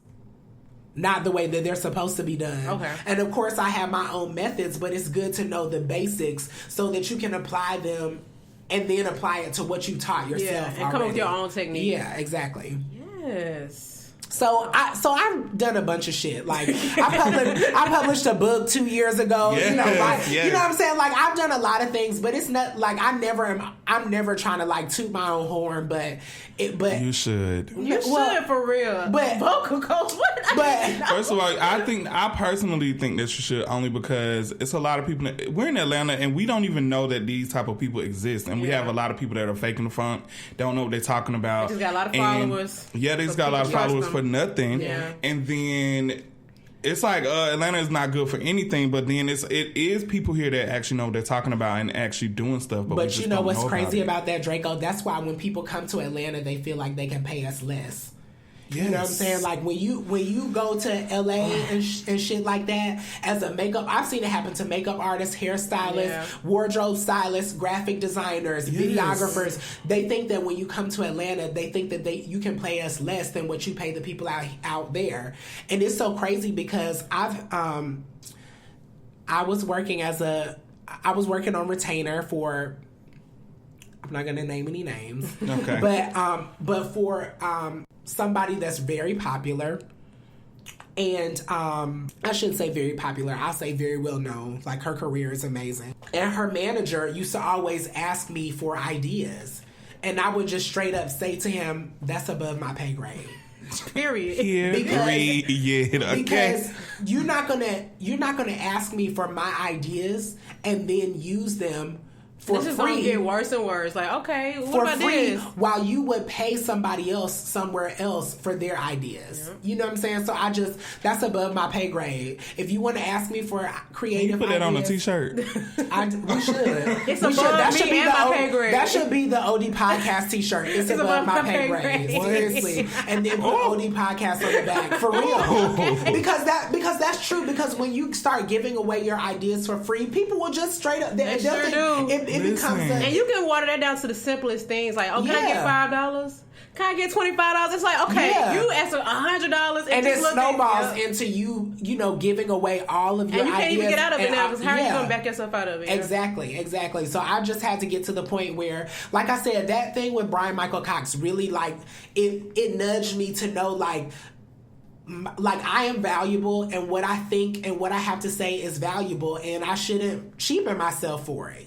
not the way that they're supposed to be done. Okay. And of course I have my own methods, but it's good to know the basics so that you can apply them and then apply it to what you taught yourself. And come up with your own technique. Yeah, exactly. Yes. So I've done a bunch of shit. Like I published a book 2 years ago. Yes, you know, yes. You know what I'm saying? Like I've done a lot of things, but it's not like I'm never trying to like toot my own horn, but you should. You should for real. But vocal coach. But first of all, I personally think that you should, only because it's a lot of people. We're in Atlanta and we don't even know that these type of people exist, and we have a lot of people that are faking the funk, don't know what they're talking about. They just got a lot of followers. Yeah, they just got a lot of followers for nothing. Yeah. And then it's like Atlanta is not good for anything, but then it is people here that actually know what they're talking about and actually doing stuff. But you know what's crazy about that, Draco? That's why when people come to Atlanta, they feel like they can pay us less. Yes. You know what I'm saying? Like when you go to LA and shit like that as a makeup, I've seen it happen to makeup artists, hairstylists, wardrobe stylists, graphic designers, videographers. They think that when you come to Atlanta, they think that you can pay us less than what you pay the people out there. And it's so crazy because I was working on retainer for, I'm not going to name any names. Okay. But for somebody that's very popular, and I shouldn't say very popular, I'll say very well known. Like her career is amazing. And her manager used to always ask me for ideas, and I would just straight up say to him, "That's above my pay grade." Period. Because you're not gonna ask me for my ideas and then use them for this is free. gonna get worse and worse. Like, okay, what for about free, this? while you would pay somebody else somewhere else for their ideas. Yeah. You know what I'm saying? So that's above my pay grade. If you want to ask me for creative, put that ideas, on a t-shirt. We should. It's above that me should be and my pay grade. That should be the OD podcast t-shirt. It's above my pay grade. Seriously, and then put OD podcast on the back for real. Because that's true. Because when you start giving away your ideas for free, people will just straight up. They sure do. It becomes and you can water that down to the simplest things. Like, oh, can I get $5? Can I get $25? It's like, okay, you ask $100, and it snowballs into you giving away all of your ideas. And you can't even get out of it now, because how are you going to back yourself out of it? Exactly. So I just had to get to the point where, like I said, that thing with Michael Cox really, like, it nudged me to know, like I am valuable, and what I think and what I have to say is valuable, and I shouldn't cheapen myself for it,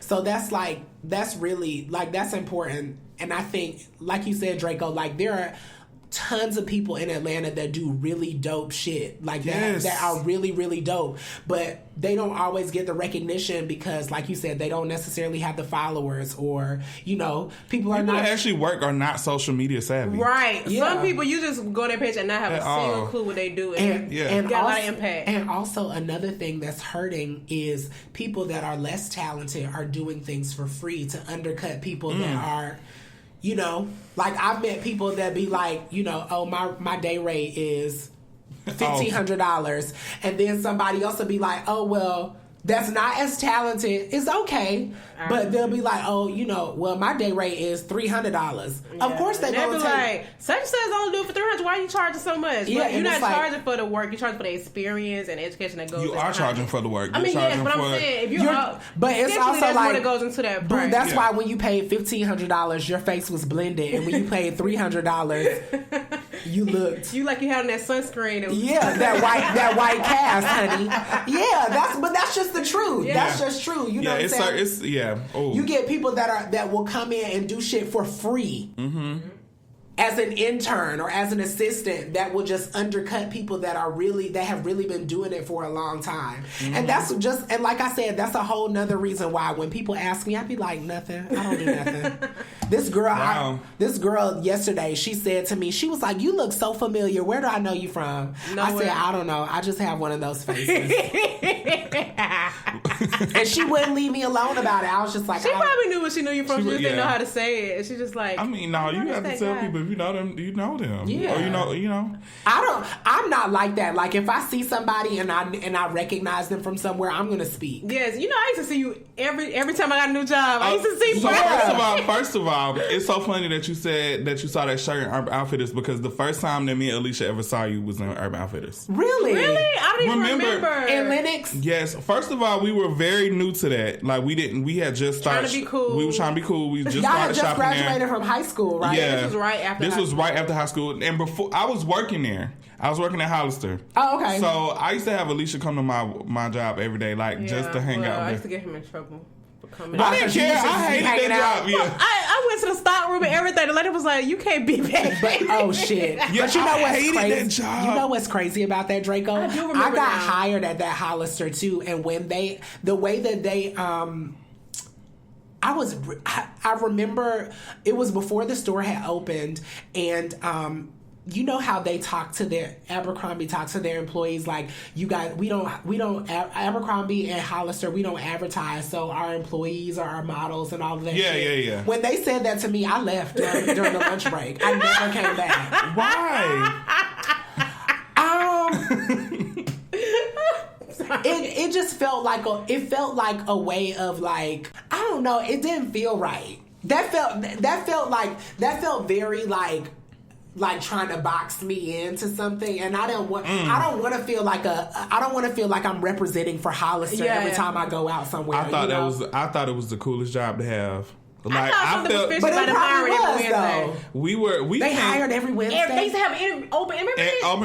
So that's really, like, that's important. And I think, like you said, Draco, like, there are tons of people in Atlanta that do really dope shit, like that are really, really dope, but they don't always get the recognition because, like you said, they don't necessarily have the followers, or people are not that actually work are not social media savvy. Right. Some people, you just go on their page and not have a single clue what they do, and got a lot of impact. And also another thing that's hurting is people that are less talented are doing things for free to undercut people that are. Like, I've met people that be like, oh, my day rate is $1,500. And then somebody else will be like, oh, well, that's not as talented. It's okay. But they'll be like, oh, well, my day rate is $300. Yeah. Of course they'll be like, such says only do it for $300. Why are you charging so much? Yeah, but you're not charging for the work. You're charging for the experience and education that goes. You are charging for the work. I mean, yes, but I'm saying if you're but it's also that's like what it goes into that price. That's why when you paid $1,500, your face was blended, and when you paid $300, you looked. You like you had on that sunscreen. That white cast, honey. Yeah, that's just the truth. Yeah. That's just true. You know what I'm saying? You get people that will come in and do shit for free. Mm-hmm. As an intern or as an assistant, that will just undercut people that have really been doing it for a long time. Mm-hmm. And like I said, that's a whole nother reason why when people ask me, I be like, nothing. I don't do nothing. This girl yesterday, she said to me, she was like, you look so familiar. Where do I know you from? I said, I don't know. I just have one of those faces. And she wouldn't leave me alone about it. I was just like, she probably knew what she knew you from. She just didn't know how to say it. She just like, I mean, no, you have to tell people if you know them, you know them. Yeah. Or I'm not like that. Like, if I see somebody and I recognize them from somewhere, I'm gonna speak. Yes, I used to see you every time I got a new job. I used to see you. First of all, it's so funny that you said that you saw that shirt in Urban Outfitters, because the first time that me and Alicia ever saw you was in Urban Outfitters. Really? I don't even remember. In Lennox? Yes. First of all, we were very new to that. Like, we had just started. Trying to be cool. We were trying to be cool. We just Y'all started had just shopping graduated there. from high school, right? Yeah. This was right after high school. And before, I was working there. I was working at Hollister. Oh, okay. So I used to have Alicia come to my job every day, just to hang out with. I used to get him in trouble. I didn't care. I hated that job. Yeah. I went to the stock room and everything. The lady was like, "You can't be back." Oh shit! Yeah, but you know what's hated crazy? That job. You know what's crazy about that, Draco? I do remember. I got hired at that Hollister too, and when the way that they I remember it was before the store had opened, and you know how they talk to Abercrombie talks to their employees like, you guys, we don't Abercrombie and Hollister, we don't advertise, so our employees are our models and all of that shit. Yeah. When they said that to me, I left during the lunch break. I never came back. Why? It just felt like a way of, like, I don't know, it didn't feel right. That felt very like trying to box me into something, and I don't want to feel like I'm representing for Hollister every time I go out somewhere. I thought it was the coolest job to have. Like, I felt, but it probably was though. They hired every Wednesday. They used to have open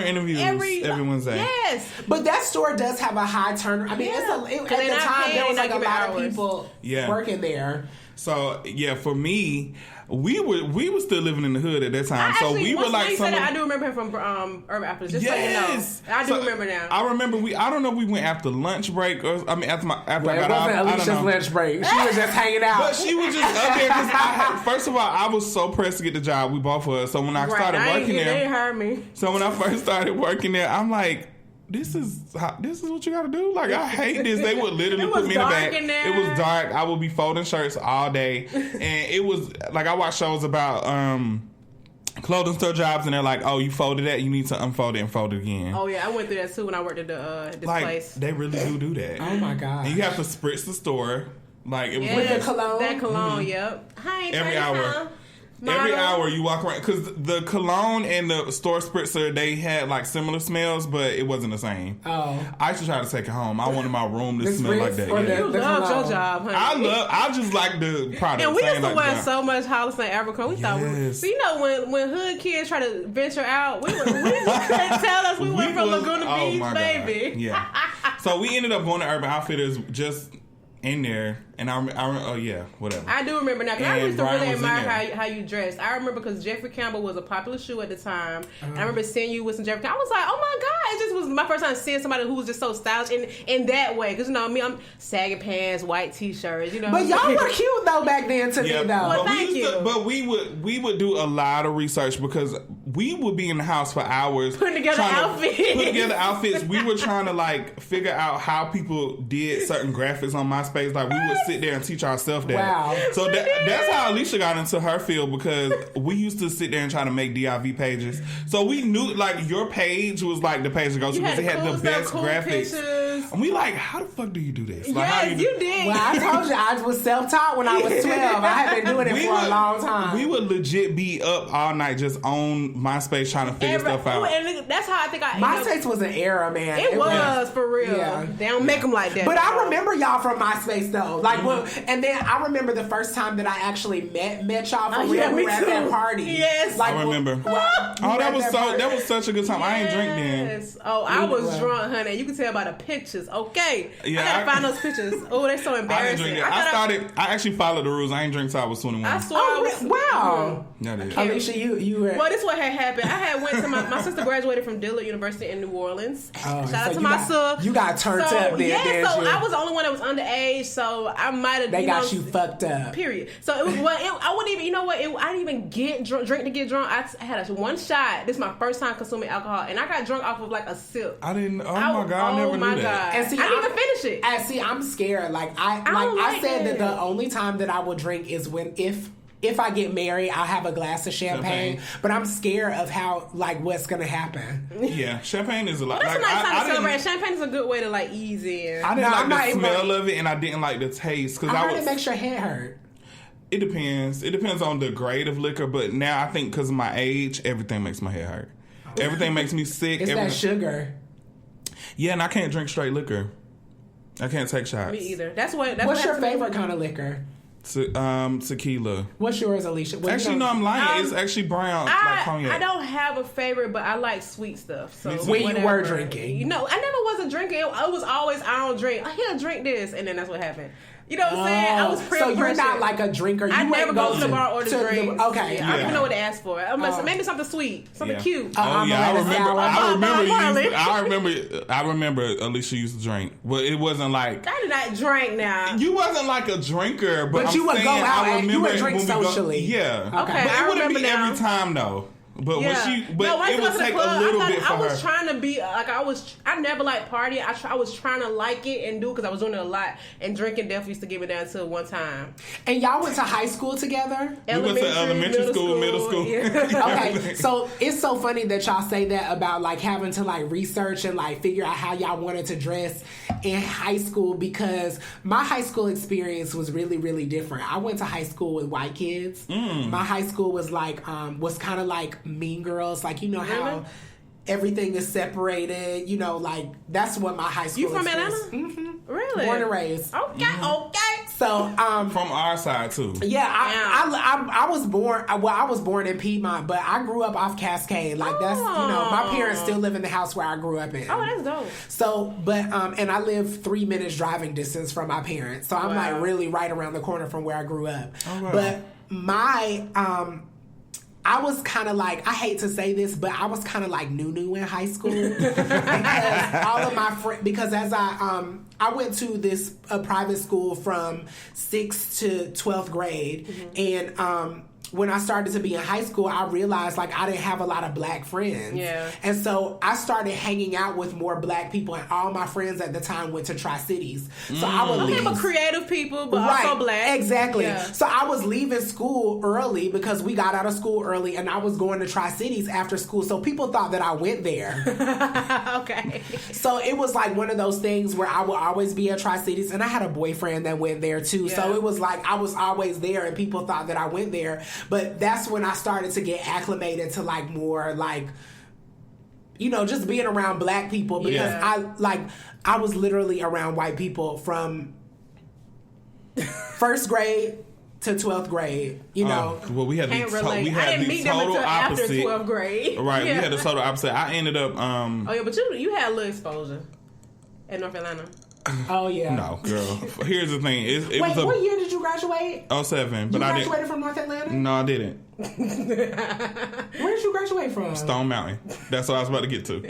interviews every Wednesday. Yes, but that store does have a high turnover. I mean, at the time there was like a lot of people working there. So yeah, for me, we were still living in the hood at that time. Actually, so we were like some. I do remember him from Urban Outfitters. Just so you know, I do remember now. I remember I don't know if we went after lunch break or after I got out. It wasn't Alicia's lunch break. She was just hanging out. But she was just up there because first of all, I was so pressed to get the job. We both were. So when I started working there, they heard me. So when I first started working there, I'm like, this is what you gotta do. Like, I hate this. They would literally put me in the back. It was dark. I would be folding shirts all day, and it was like I watch shows about clothing store jobs, and they're like, "Oh, you folded that. You need to unfold it and fold it again." Oh yeah, I went through that too when I worked at this place. They really do that. Oh my god! And you have to spritz the store. Like it was with the cologne. That cologne, yep. Hi, every hour. Every hour you walk around, because the cologne and the store spritzer, they had like similar smells, but it wasn't the same. Oh, I used to try to take it home. I wanted my room to smell like that. You loved your job, honey. I just like the product. And we used to wear so much Hollister and Abercrombie. We thought so you know when hood kids try to venture out, we couldn't tell us we went from Laguna Beach, baby. God. Yeah. So we ended up going to Urban Outfitters just in there, and I oh yeah, whatever. I do remember now, because I used to really admire how you dressed. I remember because Jeffrey Campbell was a popular shoe at the time, and I remember seeing you with some Jeffrey Campbell. I was like, oh my god, it just was my first time seeing somebody who was just so stylish in that way. Because you know me, I'm sagging pants, white t-shirts, you know. But y'all were cute though back then to me though. Well, thank you. But we would do a lot of research because we would be in the house for hours putting together outfits. We were trying to like figure out how people did certain graphics on MySpace. Like we would sit there and teach ourselves that. Wow. So that's how Alicia got into her field, because we used to sit there and try to make DIV pages. So we knew like your page was like the page to go to because it had the best graphics. Pictures. And we like, how the fuck do you do this? Like, yes, you did. Well, I told you I was self-taught when I was 12. I had been doing it for a long time. We would legit be up all night just on MySpace trying to figure stuff out. And that's how I think MySpace was an era, man. It was for real. Yeah. They don't make them like that. But I remember y'all from MySpace though. Like and then I remember the first time that I actually met y'all for real. We were at that party. Yes, like, I remember. That was such a good time. Yes. I ain't drink then. Oh, I was drunk, honey. You can tell by the pictures. Okay, yeah, I gotta find those pictures. Oh, they're so embarrassing. I actually followed the rules. I ain't drink till I was 21. I swear. Wow. Alicia, you were. Well, this is what had happened. I had went to my sister graduated from Dillard University in New Orleans. Shout out to my sister. You got turned up there. Yeah, so I was the only one that was underage, so I might have. They got you fucked up. Period. So it was. I wouldn't even. You know what? I didn't even drink to get drunk. I had one shot. This is my first time consuming alcohol, and I got drunk off of like a sip. I didn't. Oh my god! I never knew that. And see, I didn't even finish it. And see, I'm scared. Like I said that the only time that I will drink is when if I get married, I'll have a glass of champagne. But I'm scared of how what's gonna happen. Yeah, champagne is a lot. Well, that's a nice time to celebrate. Champagne is a good way to like ease in. I didn't like the smell of it, and I didn't like the taste because I heard it makes your head hurt. It depends. It depends on the grade of liquor, but now I think because of my age, everything makes my head hurt. Everything makes me sick. It's that sugar. Yeah, and I can't drink straight liquor. I can't take shots. Me either. What's your favorite kind of liquor? Tequila. What's yours, Alicia? Actually, no, I'm lying. It's actually brown, like cognac. I don't have a favorite, but I like sweet stuff. So when you were drinking, I never wasn't drinking. I was always I don't drink. Here, drink this, and then that's what happened. You know what I'm saying? I was so you're not like a drinker. I never go to the bar or order drinks. Okay, yeah. I don't even know what to ask for. Maybe something sweet, something cute. I remember. Alicia used to drink, but it wasn't like I did not drink. Now you wasn't like a drinker, but you would go out and you would drink socially. Yeah, okay. But it wouldn't be every time though. But it would take a little bit for her. I was trying to be like I never liked partying. I was trying to like it and do it because I was doing it a lot. And drinking definitely used to give it down to one time. And y'all went to high school together? We went to elementary school, middle school. Yeah. Okay, so it's so funny that y'all say that about like having to like research and like figure out how y'all wanted to dress in high school, because my high school experience was really, really different. I went to high school with white kids. My high school was like was kind of like Mean Girls, like how everything is separated, like that's what my high school. You from experience. Atlanta? Mm-hmm. Really? Born and raised. Okay, okay. So from our side too. Yeah, I was born. Well, I was born in Piedmont, but I grew up off Cascade. Like that's my parents still live in the house where I grew up in. Oh, that's dope. So, but and I live 3 minutes driving distance from my parents, so I'm like really right around the corner from where I grew up. Oh, wow. But my I was kind of like, I hate to say this, but I was kind of like Nunu in high school because all of my friends, because as I went to this private school from 6th to 12th grade, and when I started to be in high school, I realized like I didn't have a lot of black friends. Yeah. And so I started hanging out with more black people, and all my friends at the time went to Tri-Cities. So I would leave. But creative people, but also black. Exactly. Yeah. So I was leaving school early because we got out of school early, and I was going to Tri-Cities after school. So people thought that I went there. Okay. So it was like one of those things where I would always be at Tri-Cities, and I had a boyfriend that went there too. Yeah. So it was like I was always there, and people thought that I went there. But that's when I started to get acclimated to like more like, you know, just being around black people, because I was literally around white people from 1st grade to 12th grade, you know. Well, we had the total opposite. After 12th grade. Right, we had the total opposite. I ended up but you had a little exposure at North Atlanta. Oh yeah. No, girl. Here's the thing. What year did you graduate? 07, but you I graduated from North Atlanta? No, I didn't. Where did you graduate from? Stone Mountain. That's what I was about to get to.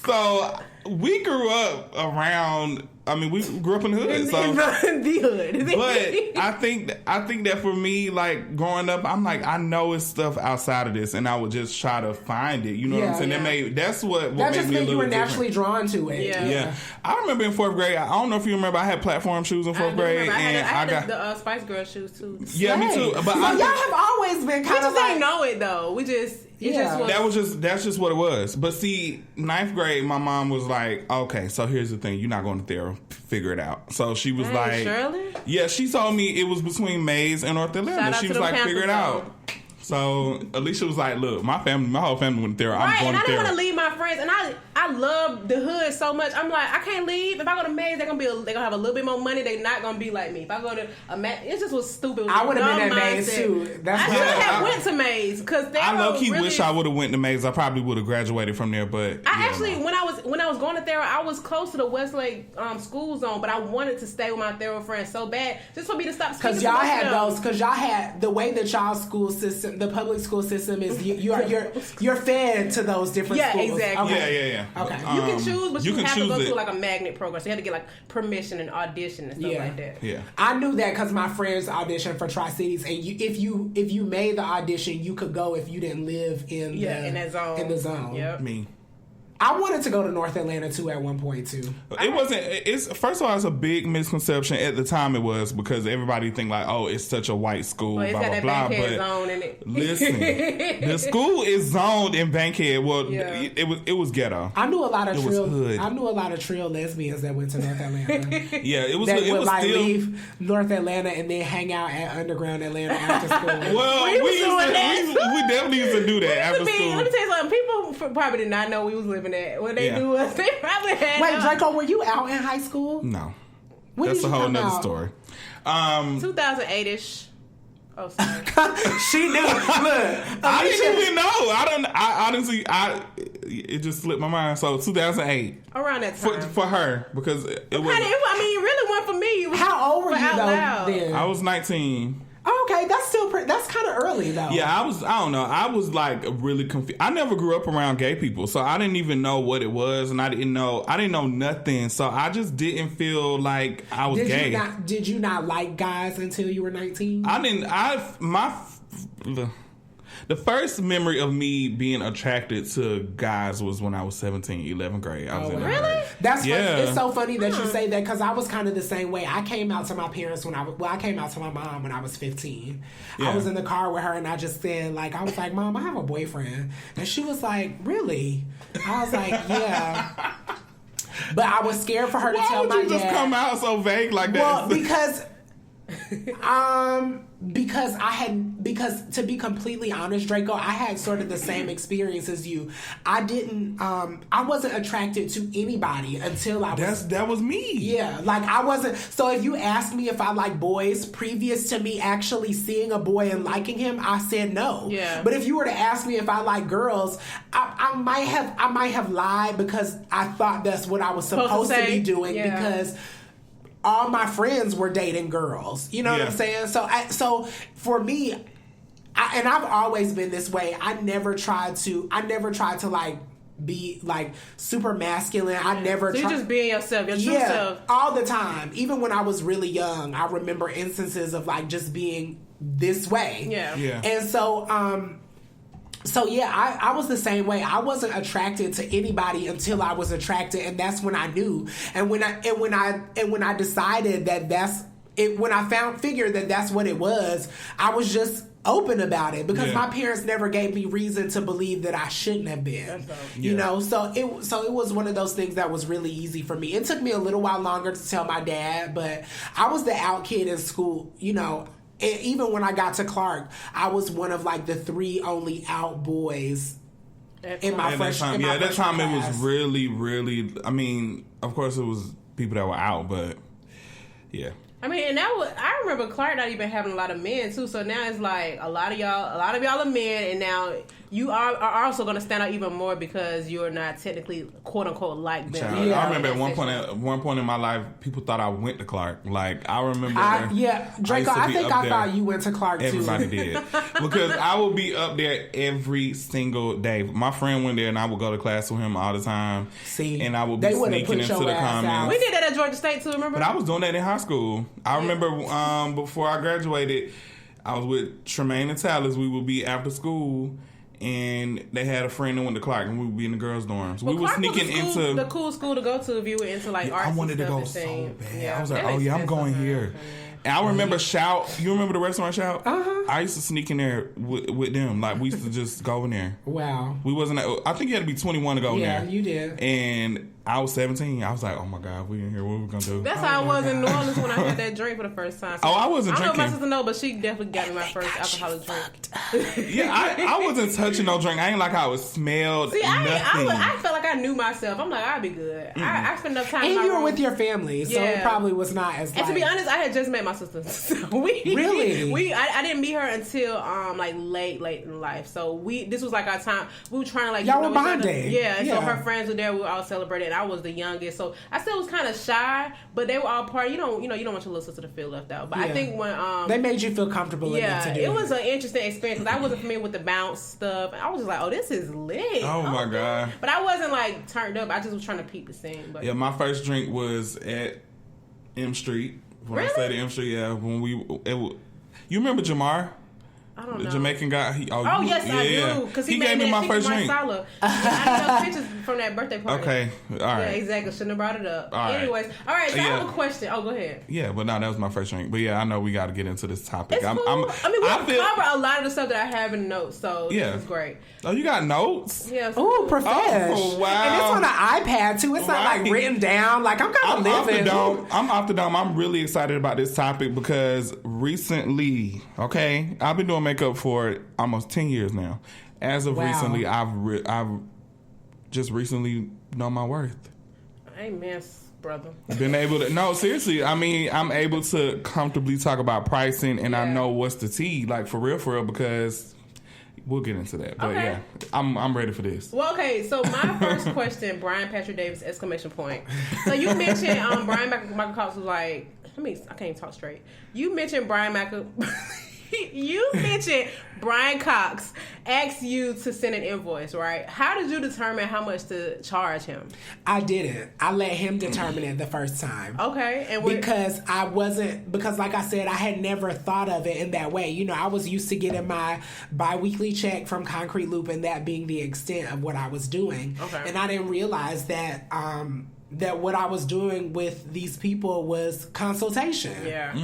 So we grew up around. I mean, we grew up in the hood. In the hood. But I think that for me, like growing up, I'm like, I know it's stuff outside of this, and I would just try to find it. You know what I'm saying? Yeah. That's what that made just me a made little you were different. naturally drawn to it. Yeah. I remember in 4th grade. I don't know if you remember. I had platform shoes in 4th grade, I and got the Spice Girl shoes too. Yeah, me too. But so y'all have always been kind of like, didn't know it though. We just. That's just what it was. But see, 9th grade, my mom was like, okay, so here's the thing. You're not going to therapy. Figure it out. So she was like, Shirley? Yeah, she told me it was between Mays and North Atlanta. She was like, figure it out. So Alicia was like, look, my whole family went there. I'm going and I there. didn't want to leave my friends, and I love the hood so much. I'm like, I can't leave. If I go to Mays, they're gonna have a little bit more money. They're not gonna be like me. If I go to it just was stupid. I would have been at Mays too. I should have went to Mays because I low-key wish I would have went to Mays. I probably would have graduated from there, but when I was going to Thero, I was close to the Westlake school zone, but I wanted to stay with my Thero friends so bad, just for me to stop. Because y'all had the way that y'all school system, the public school system is you're fed to those different schools. Exactly. Okay. Yeah. Okay. You can choose, but you have to go it. to like a magnet program. So you had to get like permission and audition and stuff like that. Yeah. I knew that because my friends auditioned for Tri-Cities, and if you made the audition, you could go if you didn't live in that zone. In the zone. Yep. Me. I wanted to go to North Atlanta too at one point too. It wasn't. It's first of all, it's a big misconception at the time. It was because everybody think like, oh, it's such a white school, Well, blah blah blah. But zone in it. Listen, the school is zoned in Bankhead. Well, it was ghetto. I knew a lot of trill lesbians that went to North Atlanta. Yeah, it was. That it would was like still leave North Atlanta and then hang out at Underground Atlanta after school. Well, we definitely used to do that after school. Let me tell you something. People probably did not know we was living at when they knew us. They probably had. Wait, Draco, were you out in high school? No, when that's a whole nother story. 2008ish. Oh, sorry. She knew. Look, I didn't even know. I honestly, it just slipped my mind. So 2008. Around that time. For her, because it was. I mean, it really wasn't for me. How old were you then? I was 19. Oh, okay, that's still that's kind of early though. Yeah, I don't know. I was like really confused. I never grew up around gay people, so I didn't even know what it was, and I didn't know nothing. So I just didn't feel like I was gay. Did you not like guys until you were 19? I didn't. The first memory of me being attracted to guys was when I was 17, 11th grade. I was in really? That's funny. It's so funny that you say that because I was kind of the same way. I came out to my parents I came out to my mom when I was 15. Yeah. I was in the car with her and I just said, I was like, Mom, I have a boyfriend. And she was like, really? I was like, yeah. But I was scared for her to tell my dad. Why would you just come out so vague like that? Well, because I had because to be completely honest, Draco, I had sort of the same experience as you. I wasn't attracted to anybody until I was. That was me. Yeah, like I wasn't. So if you asked me if I like boys previous to me actually seeing a boy and liking him, I said no. Yeah. But if you were to ask me if I like girls, I might have lied because I thought that's what I was supposed to be doing because all my friends were dating girls. You know what I'm saying? So for me, I've always been this way. I never tried to like be like super masculine. I never. So you just being yourself, your true self, all the time. Even when I was really young, I remember instances of like just being this way. Yeah. And so, I was the same way. I wasn't attracted to anybody until I was attracted, and that's when I knew. And when I decided that that's it, when I figured that that's what it was, I was just open about it because my parents never gave me reason to believe that I shouldn't have been. You know, so it was one of those things that was really easy for me. It took me a little while longer to tell my dad, but I was the out kid in school, you know. And even when I got to Clark, I was one of like the 3 only out boys in my freshman class. That time it was really, really. I mean, of course, it was people that were out, but yeah. I mean, and I remember Clark not even having a lot of men too. So now it's like a lot of y'all are men, and now you are also going to stand out even more because you're not technically quote unquote like them. I remember at one point in my life, people thought I went to Clark. Like I remember, Draco. I thought you went to Clark too. Everybody did because I would be up there every single day. My friend went there, and I would go to class with him all the time. And I would be sneaking into the comments. We did that at Georgia State too. Remember? But I was doing that in high school. I remember before I graduated, I was with Tremaine and Talis. We would be after school, and they had a friend that went to Clark, and we would be in the girls' dorms. Well, we were sneaking into the cool school to go to if you were into like arts. I wanted to go so bad. I was like, I'm going here. And I remember Shout. You remember the restaurant Shout? I used to sneak in there with them. Like we used to just go in there. Wow. We wasn't. I think you had to be 21 to go in there. Yeah, you did. And I was 17. I was like, oh my God, we in here. What we gonna do? That's how I was in New Orleans when I had that drink for the first time. So I wasn't drinking. I don't know if my sister know, but she definitely got me my first alcoholic drink. Yeah, I wasn't touching no drink. I ain't like I was smelled. See, nothing. I felt like I knew myself. I'm like, I'll be good. I spent enough time. And you were with your family, so it probably was not as. And to be honest, I had just met my sister. So I didn't meet her until like late in life. So this was like our time. We were trying to like y'all were bonding. Yeah, and so her friends were there. We were all celebrating. And I was the youngest, so I still was kind of shy. But they were all part. You don't want your little sister to feel left out. But I think when they made you feel comfortable enough to do it was an interesting experience because I wasn't familiar with the bounce stuff. I was just like, oh, this is lit. Oh my God! But I wasn't like turned up. I just was trying to peep the scene. But my first drink was at M Street. When I stayed at M Street, when you remember Jamar? I don't know. The Jamaican guy. Yes, I do. Because he gave me my first drink. I know pictures from that birthday party. Okay, all right. Yeah, exactly. Shouldn't have brought it up. Anyways, all right. So I have a question. Oh, go ahead. Yeah, but no, that was my first drink. But yeah, I know we got to get into this topic. It's cool. We cover a lot of the stuff that I have in notes, so this is great. Oh, you got notes? Yeah. Ooh, professional. Oh, wow. And it's on an iPad too. It's not like written down. Like I'm kind of living. I'm off the dome. I'm really excited about this topic because recently, I've been doing makeup for almost 10 years now. As of recently, I've just recently known my worth. Amen, brother. Been able to seriously. I mean, I'm able to comfortably talk about pricing, and I know what's the tea, like for real, because we'll get into that. But I'm ready for this. Well, okay. So my first question, Brian Patrick Davis ! So you mentioned Brian Michael Cox was like, I can't even talk straight. You mentioned You mentioned Brian Cox asked you to send an invoice, right? How did you determine how much to charge him? I didn't. I let him determine it the first time. Okay. And because like I said, I had never thought of it in that way. You know, I was used to getting my bi-weekly check from Concrete Loop and that being the extent of what I was doing. Okay. And I didn't realize that that what I was doing with these people was consultation. Yeah.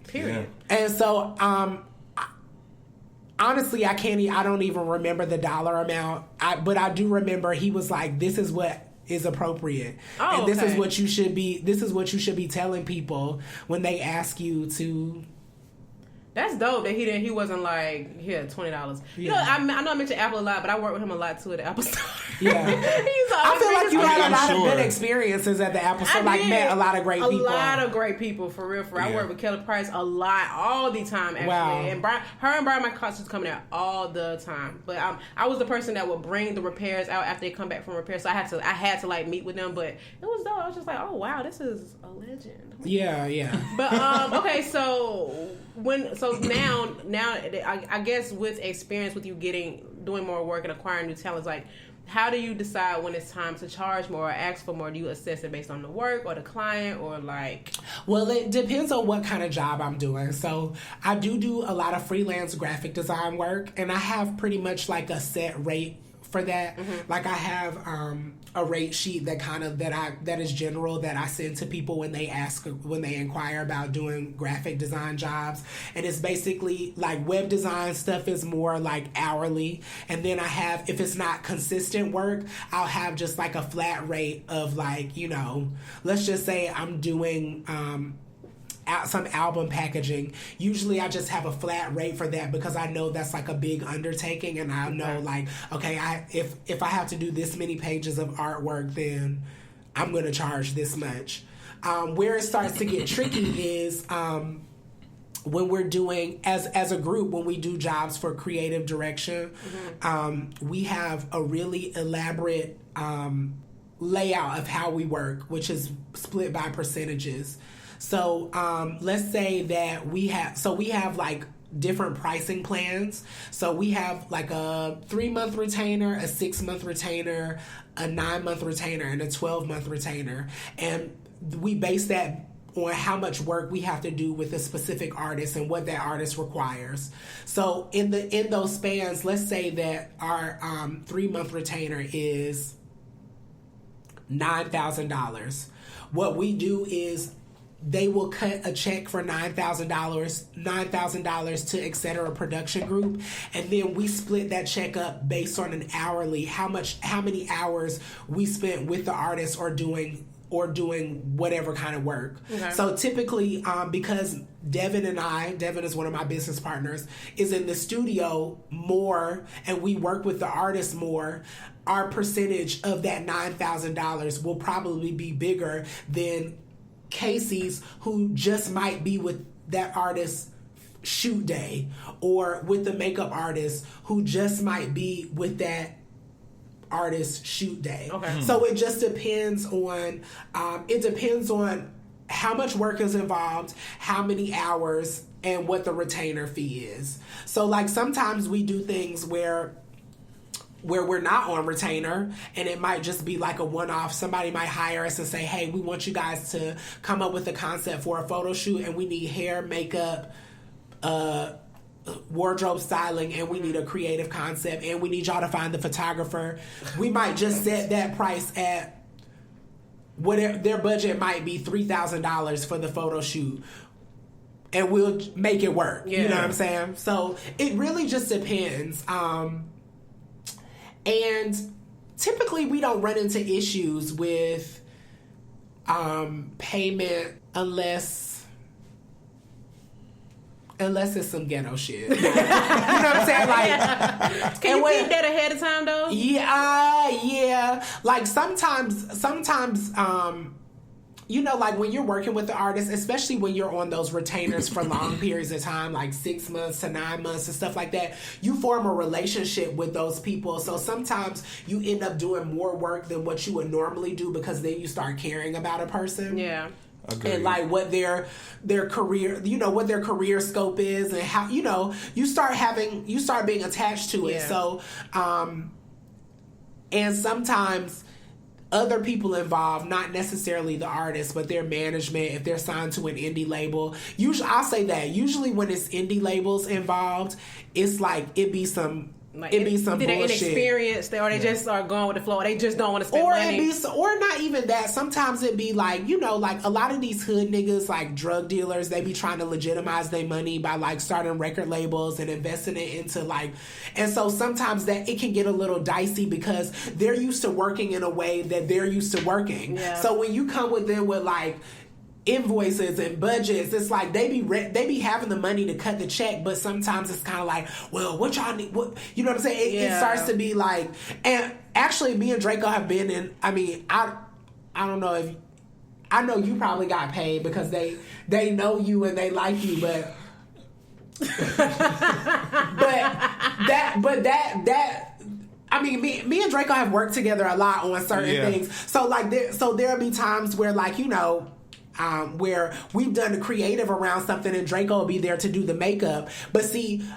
Period. Yeah. And so, honestly, I don't even remember the dollar amount. But I do remember he was like, "This is what is appropriate, and this is what you should be. This is what you should be telling people when they ask you to That's dope that he wasn't like, here, $20. You know, I know I mentioned Apple a lot, but I work with him a lot too at the Apple Store. Yeah. I feel like you had a lot of good experiences at the Apple Store. Like, met a lot of great people. A lot of great people, for real. Yeah. I work with Kelly Price a lot, all the time, actually. Wow. And Brian Michael Cox was coming out all the time. But I was the person that would bring the repairs out after they come back from repairs. So I had to like meet with them. But it was dope. I was just like, oh wow, this is a legend. Yeah. But okay, so now I guess with experience with you doing more work and acquiring new talents, like, how do you decide when it's time to charge more or ask for more? Do you assess it based on the work or the client or like? Well, it depends on what kind of job I'm doing. So I do a lot of freelance graphic design work, and I have pretty much like a set rate for that. Mm-hmm. Like I have a rate sheet that is general that I send to people when they inquire about doing graphic design jobs. And it's basically like web design stuff is more like hourly. And then I have, if it's not consistent work, I'll have just like a flat rate of like, you know, let's just say I'm doing some album packaging. Usually I just have a flat rate for that because I know that's like a big undertaking, and I know like, okay, if I have to do this many pages of artwork, then I'm going to charge this much. Where it starts to get tricky is when we're doing, as a group, when we do jobs for creative direction, we have a really elaborate layout of how we work, which is split by percentages. So let's say that we have like different pricing plans. So we have like a 3-month retainer, a 6-month retainer, a 9-month retainer, and a 12-month retainer. And we base that on how much work we have to do with a specific artist and what that artist requires. So in those spans, let's say that our 3-month retainer is $9,000. What we do is they will cut a check for $9,000 to Etc. Production Group, and then we split that check up based on an hourly, how many hours we spent with the artist or doing whatever kind of work. Okay. So typically, because Devin is one of my business partners, is in the studio more, and we work with the artist more, our percentage of that $9,000 will probably be bigger than Casey's, who just might be with that artist's shoot day, or with the makeup artist who just might be with that artist's shoot day. Okay. So it just depends on how much work is involved, how many hours, and what the retainer fee is. So like sometimes we do things where we're not on retainer, and it might just be like a one-off. Somebody might hire us and say, hey, we want you guys to come up with a concept for a photo shoot, and we need hair, makeup, wardrobe styling, and we need a creative concept, and we need y'all to find the photographer. We might just set that price at whatever their budget might be, $3,000 for the photo shoot, and we'll make it work. Yeah. You know what I'm saying? So it really just depends. And typically we don't run into issues with payment unless it's some ghetto shit. You know what I'm saying? Like, can you keep that ahead of time though? Yeah. Like sometimes, you know, like when you're working with the artist, especially when you're on those retainers for long periods of time, like 6 months to 9 months and stuff like that, you form a relationship with those people. So sometimes you end up doing more work than what you would normally do, because then you start caring about a person. Yeah. Agreed. And like what their career, you know, what their career scope is, and how, you know, you start being attached to it. Yeah. So, and sometimes other people involved, not necessarily the artist, but their management, if they're signed to an indie label. Usually, I'll say that. Usually when it's indie labels involved, it's like it'd be some bullshit. They're inexperienced, or they just are going with the flow. They just don't want to spend money. Or not even that. Sometimes it'd be like, you know, like a lot of these hood niggas, like drug dealers, they be trying to legitimize their money by like starting record labels and investing it into like, and so sometimes that it can get a little dicey because they're used to working in a way that they're used to working. Yeah. So when you come with them with like, invoices and budgets. It's like they be having the money to cut the check, but sometimes it's kind of like, well, what y'all need? What, you know what I'm saying? It starts to be like, and actually, me and Draco have been in. I mean, I don't know if I know you probably got paid because they know you and they like you, but that. I mean, me and Draco have worked together a lot on certain things. So like, there'll be times where like, you know, where we've done the creative around something and Draco will be there to do the makeup. But see,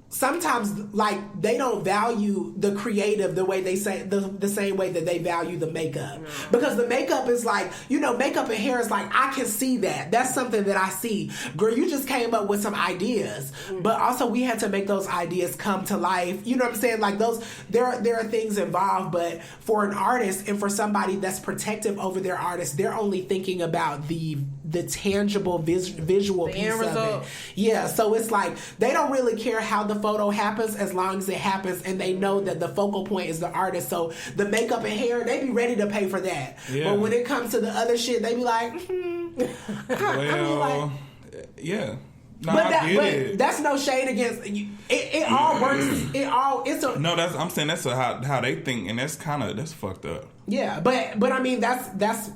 sometimes like they don't value the creative the way they say the same way that they value the makeup, because the makeup is like, you know, makeup and hair is like, I can see that's something that I see. Girl, you just came up with some ideas, but also we had to make those ideas come to life. You know what I'm saying? Like those, there are things involved, but for an artist and for somebody that's protective over their artist, they're only thinking about the tangible visual piece of it. Yeah, so it's like they don't really care how the photo happens as long as it happens, and they know that the focal point is the artist. So the makeup and hair, they be ready to pay for that. Yeah. But when it comes to the other shit, they be like, well, yeah. No, but that's no shade against you. It all works. I'm saying that's how they think, and that's fucked up. Yeah, but I mean that's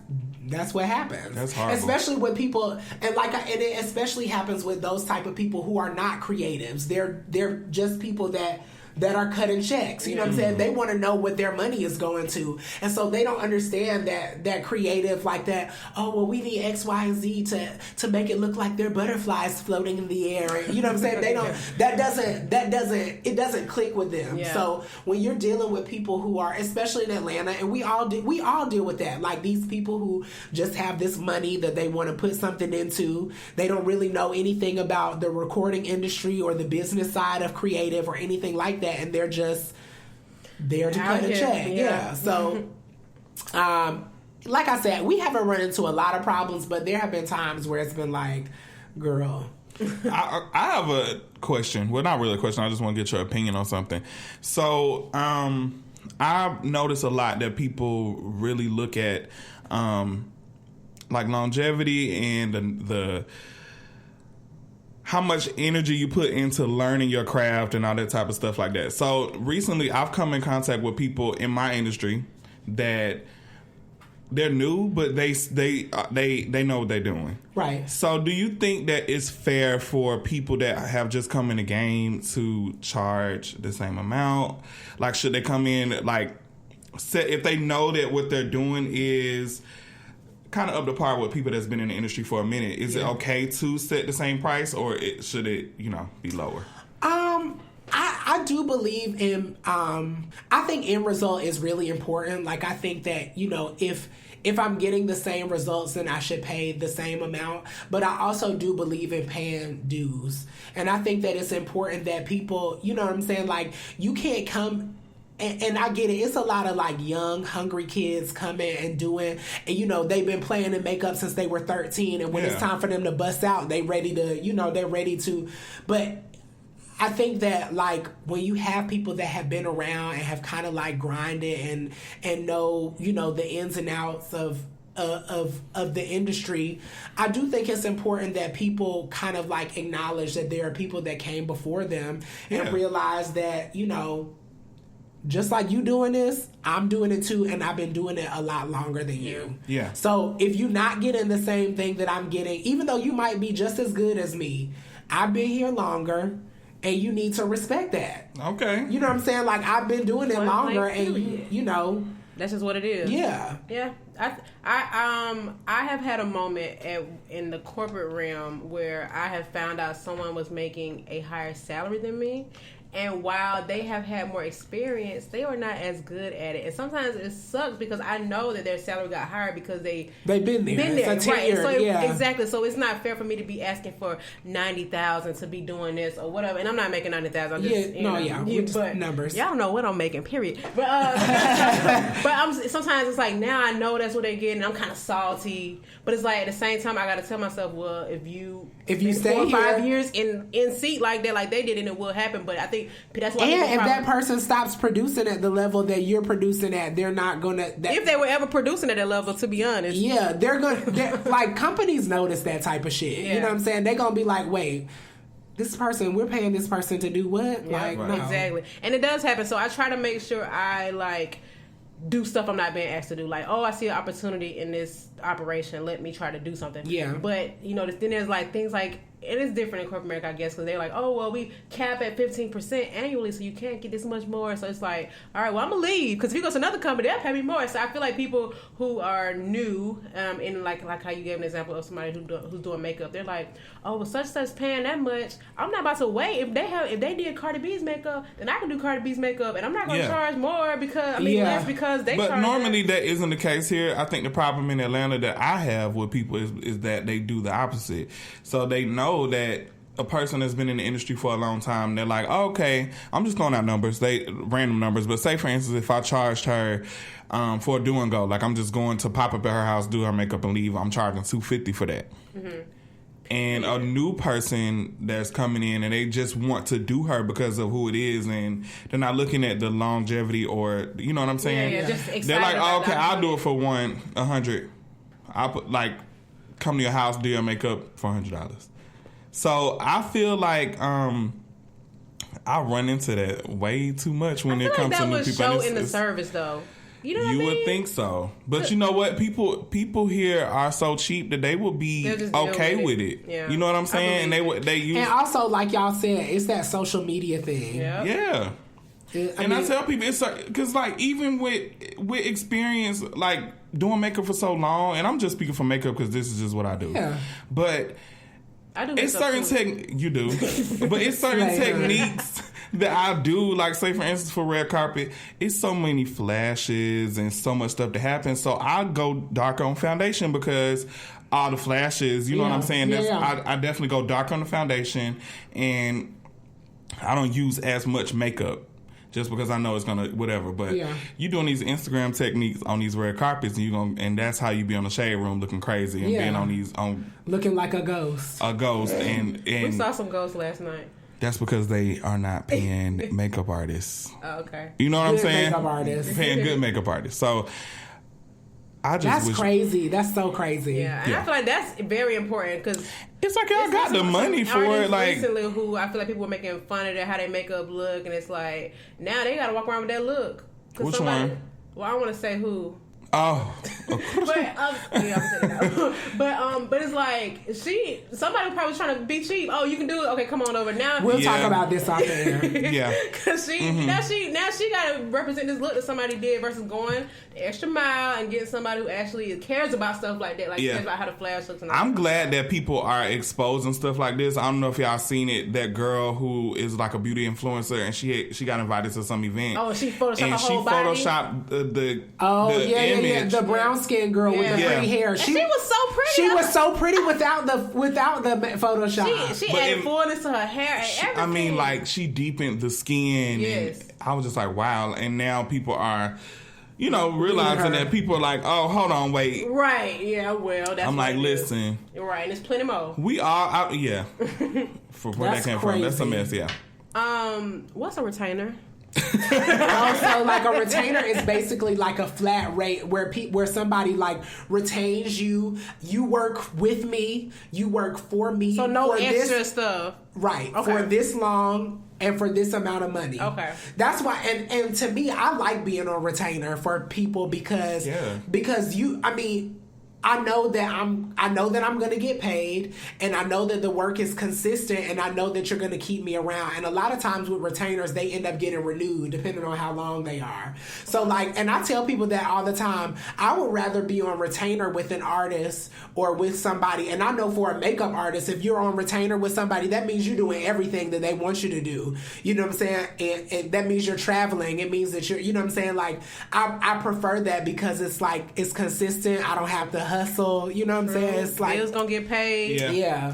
what happens. That's horrible. Especially with people, and it especially happens with those type of people who are not creatives. They're just people that are cutting checks. You know what I'm saying? They want to know what their money is going to. And so they don't understand that creative like that, oh, well, we need X, Y, and Z to make it look like they're butterflies floating in the air. And, you know what I'm saying? They don't, it doesn't click with them. Yeah. So when you're dealing with people who are, especially in Atlanta, and we all deal with that. Like these people who just have this money that they want to put something into. They don't really know anything about the recording industry or the business side of creative or anything like that. And they're just there to cut a check. Yeah. So, like I said, we haven't run into a lot of problems, but there have been times where it's been like, girl. I have a question. Well, not really a question. I just want to get your opinion on something. So, I've noticed a lot that people really look at, like longevity and the how much energy you put into learning your craft and all that type of stuff like that. So recently I've come in contact with people in my industry that they're new, but they know what they're doing. Right. So do you think that it's fair for people that have just come in the game to charge the same amount? Like, should they come in, like, if they know that what they're doing is kind of up to par with people that's been in the industry for a minute, is it okay to set the same price, or should it, be lower? I do believe in, I think end result is really important. Like, I think that, if I'm getting the same results, then I should pay the same amount. But I also do believe in paying dues. And I think that it's important that people, you know what I'm saying? Like, you can't come... And I get it. It's a lot of like young, hungry kids coming and doing, and they've been playing in makeup since they were 13. And when it's time for them to bust out, they're ready to. But I think that like when you have people that have been around and have kind of like grinded and know, the ins and outs of the industry, I do think it's important that people kind of like acknowledge that there are people that came before them and realize that, just like you doing this, I'm doing it too, and I've been doing it a lot longer than you. Yeah. So if you're not getting the same thing that I'm getting, even though you might be just as good as me, I've been here longer, and you need to respect that. Okay. You know what I'm saying? Like, I've been doing it longer, and you know. That's just what it is. Yeah. Yeah. I have had a moment in the corporate realm where I have found out someone was making a higher salary than me. And while they have had more experience, they are not as good at it. And sometimes it sucks because I know that their salary got higher because they've been there. Right. So exactly. So it's not fair for me to be asking for $90,000 to be doing this or whatever. And I'm not making $90,000. I'm just but numbers. Y'all don't know what I'm making. Period. But sometimes it's like now I know that's what they're getting. I'm kind of salty, but it's like at the same time I got to tell myself, well, if you stay 4 or 5 years in seat like that, like they did, and it will happen. But I think think that's why. And if that person stops producing at the level that you're producing at, they're not gonna. If they were ever producing at that level, to be honest, yeah, like companies notice that type of shit. Yeah. You know what I'm saying? They're gonna be like, wait. This person, we're paying this person to do what? Yeah, like, no. exactly. And it does happen. So I try to make sure I do stuff I'm not being asked to do. Like, oh, I see an opportunity in this operation. Let me try to do something. Yeah. But, then there's things like, it is different in corporate America, I guess, because they're like, oh, well, we cap at 15% annually, so you can't get this much more. So it's like, all right, well, I'm going to leave. Because if you go to another company, they'll pay me more. So I feel like people who are new, in like how you gave an example of somebody who's doing makeup, they're like, oh, well, such paying that much. I'm not about to wait. If they did Cardi B's makeup, then I can do Cardi B's makeup, and I'm not going to charge more because, less because they charge. But normally that isn't the case here. I think the problem in Atlanta that I have with people is that they do the opposite. So they know that a person that's been in the industry for a long time, they're like, oh, okay, I'm just throwing out numbers, random numbers. But say, for instance, if I charged her for a do and go, like I'm just going to pop up at her house, do her makeup, and leave, I'm charging $250 for that. Mm-hmm. And a new person that's coming in and they just want to do her because of who it is, and they're not looking at the longevity or, you know what I'm saying? Yeah, just excited. They're like, oh, okay, I'll do it for $100. I'll put come to your house, do your makeup for $100. So I feel like I run into that way too much when it comes to new people. That would show in the service, though. You know what I mean? You would think so, but you know what? People here are so cheap that they will be okay with it. Yeah. You know what I'm saying? And they use. And also, like y'all said, it's that social media thing. Yep. Yeah. I tell people it's because even with experience doing makeup for so long, and I'm just speaking for makeup because this is just what I do. Yeah. But I do. It's certain you do, but it's certain techniques that I do. Like say for instance for red carpet, it's so many flashes and so much stuff to happen. So I go dark on foundation because all the flashes. You know what I'm saying? I definitely go dark on the foundation, and I don't use as much makeup. Just because I know it's gonna whatever, but you doing these Instagram techniques on these red carpets, and that's how you be on the shade room looking crazy and being on looking like a ghost. And we saw some ghosts last night. That's because they are not paying makeup artists. Oh, okay. You know what I'm saying? Makeup artists paying good makeup artists. So that's crazy. That's so crazy. Yeah, and I feel like that's very important because it's like y'all got the money for it. Like recently, who I feel like people were making fun of how their makeup look, and it's like now they got to walk around with that look. Which one? Well, I don't want to say who. Oh, but it's like somebody probably trying to be cheap. Oh, you can do it. Okay, come on over now. We'll talk about this off the air. Yeah, because now she got to represent this look that somebody did versus going the extra mile and getting somebody who actually cares about stuff like that, cares about how the flash looks. And I'm glad that people are exposing stuff like this. I don't know if y'all seen it. That girl who is like a beauty influencer and she got invited to some event. Oh, she photoshopped her whole body. Photoshopped the image. Yeah, the brown skinned girl with the pretty hair. She was so pretty. She was so pretty without the Photoshop. She added fullness to her hair and everything. I mean, she deepened the skin. Yes. And I was just like, wow. And now people are, realizing that people are like, oh, hold on, wait. Right. Yeah. Well, that's. I'm like, listen. Right, and there's plenty more. We are. Yeah. For where that came from, that's a mess. Yeah. What's a retainer? Also, a retainer is basically like a flat rate where somebody retains you. You work with me. You work for me. So no extra stuff. Right. Okay. For this long and for this amount of money. Okay. That's why and to me I like being on retainer for people because I know that I'm going to get paid, and I know that the work is consistent, and I know that you're going to keep me around. And a lot of times with retainers, they end up getting renewed depending on how long they are. So and I tell people that all the time. I would rather be on retainer with an artist or with somebody. And I know for a makeup artist, if you're on retainer with somebody, that means you're doing everything that they want you to do. You know what I'm saying? And that means you're traveling. It means that you're, you know what I'm saying? I prefer that because it's consistent. I don't have to hustle, you know what I'm saying? It's bills gonna get paid. Yeah.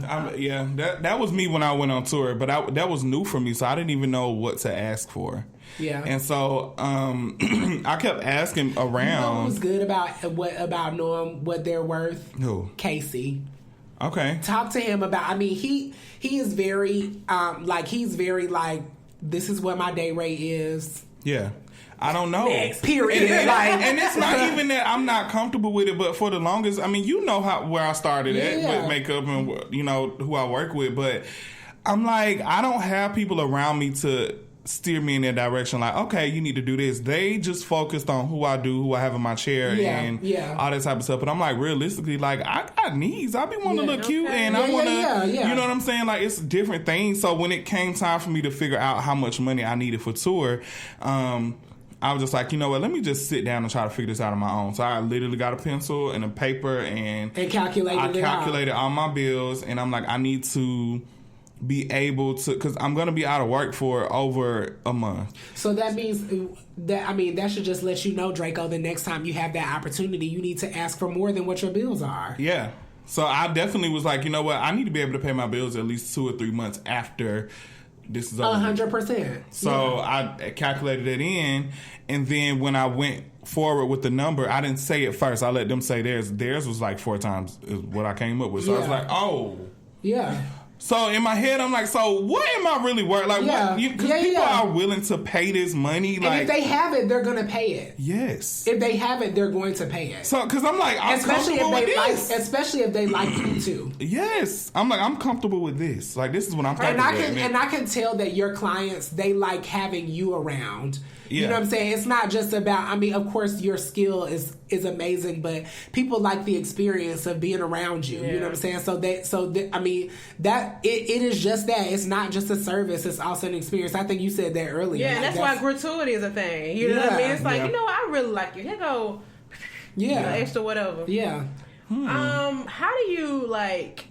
That was me when I went on tour, but that was new for me, so I didn't even know what to ask for. Yeah. And so I kept asking around. Who's good about knowing what they're worth? Who? Casey. Okay. Talk to him about. I mean, he is very this is what my day rate is. Yeah. I don't know. Next, period. And it's not even that I'm not comfortable with it, but for the longest, I mean, you know where I started at with makeup and, you know, who I work with, but I'm like, I don't have people around me to steer me in that direction. Like, okay, you need to do this. They just focused on who I do, who I have in my chair, and all that type of stuff. But I'm like, realistically, like, I got needs. I be wanting to look cute, and I want to, you know what I'm saying? Like, it's different things. So when it came time for me to figure out how much money I needed for tour, I was just like, you know what, let me just sit down and try to figure this out on my own. So I literally got a pencil and a paper and calculated all my bills. And I'm like, I need to be able to, because I'm going to be out of work for over a month. So that means that should just let you know, Draco, the next time you have that opportunity, you need to ask for more than what your bills are. Yeah. So I definitely was like, you know what, I need to be able to pay my bills at least 2 or 3 months after this is over. 100%. So I calculated it in, and then when I went forward with the number, I didn't say it first. I let them say theirs. Theirs was like 4 times what I came up with. So I was like, oh. Yeah. So in my head, I'm like, so what am I really worth? Like, what? Because people are willing to pay this money. And if they have it, they're going to pay it. Yes. If they have it, they're going to pay it. So, because I'm like, I'm comfortable with this. Especially if they like you too. Yes. I'm like, I'm comfortable with this. Like, this is what I'm comfortable with. And I can tell that your clients, they like having you around. Yeah. You know what I'm saying? It's not just about, I mean, of course, your skill is amazing, but people like the experience of being around you. Yeah. You know what I'm saying? So I mean, that it is just that. It's not just a service. It's also an experience. I think you said that earlier. Yeah, and that's why gratuity is a thing. You know what I mean? It's like, you know, I really like you. Here go, extra whatever. Yeah. How do you, like...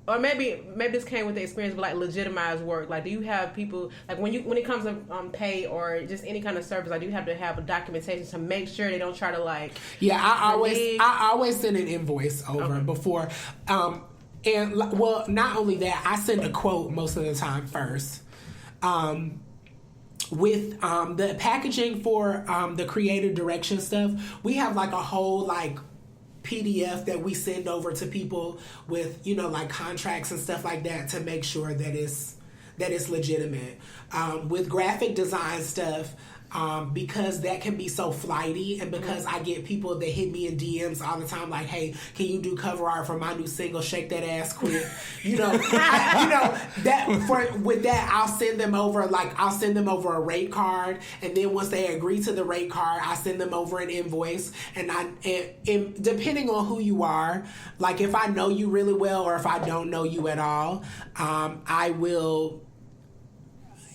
Or maybe this came with the experience, but like legitimized work. Like, do you have people, like when it comes to pay or just any kind of service, like do you have to have a documentation to make sure they don't try to like? Yeah, I always send an invoice over before, and well, not only that, I send a quote most of the time first. With the packaging for the creative direction stuff, we have like a whole like PDF that we send over to people with, you know, like contracts and stuff like that to make sure that it's legitimate. With graphic design stuff, because that can be so flighty, and because I get people that hit me in DMs all the time, like, "Hey, can you do cover art for my new single? Shake that ass quick." With that, I'll send them over a rate card, and then once they agree to the rate card, I send them over an invoice, and depending on who you are, like if I know you really well or if I don't know you at all, I will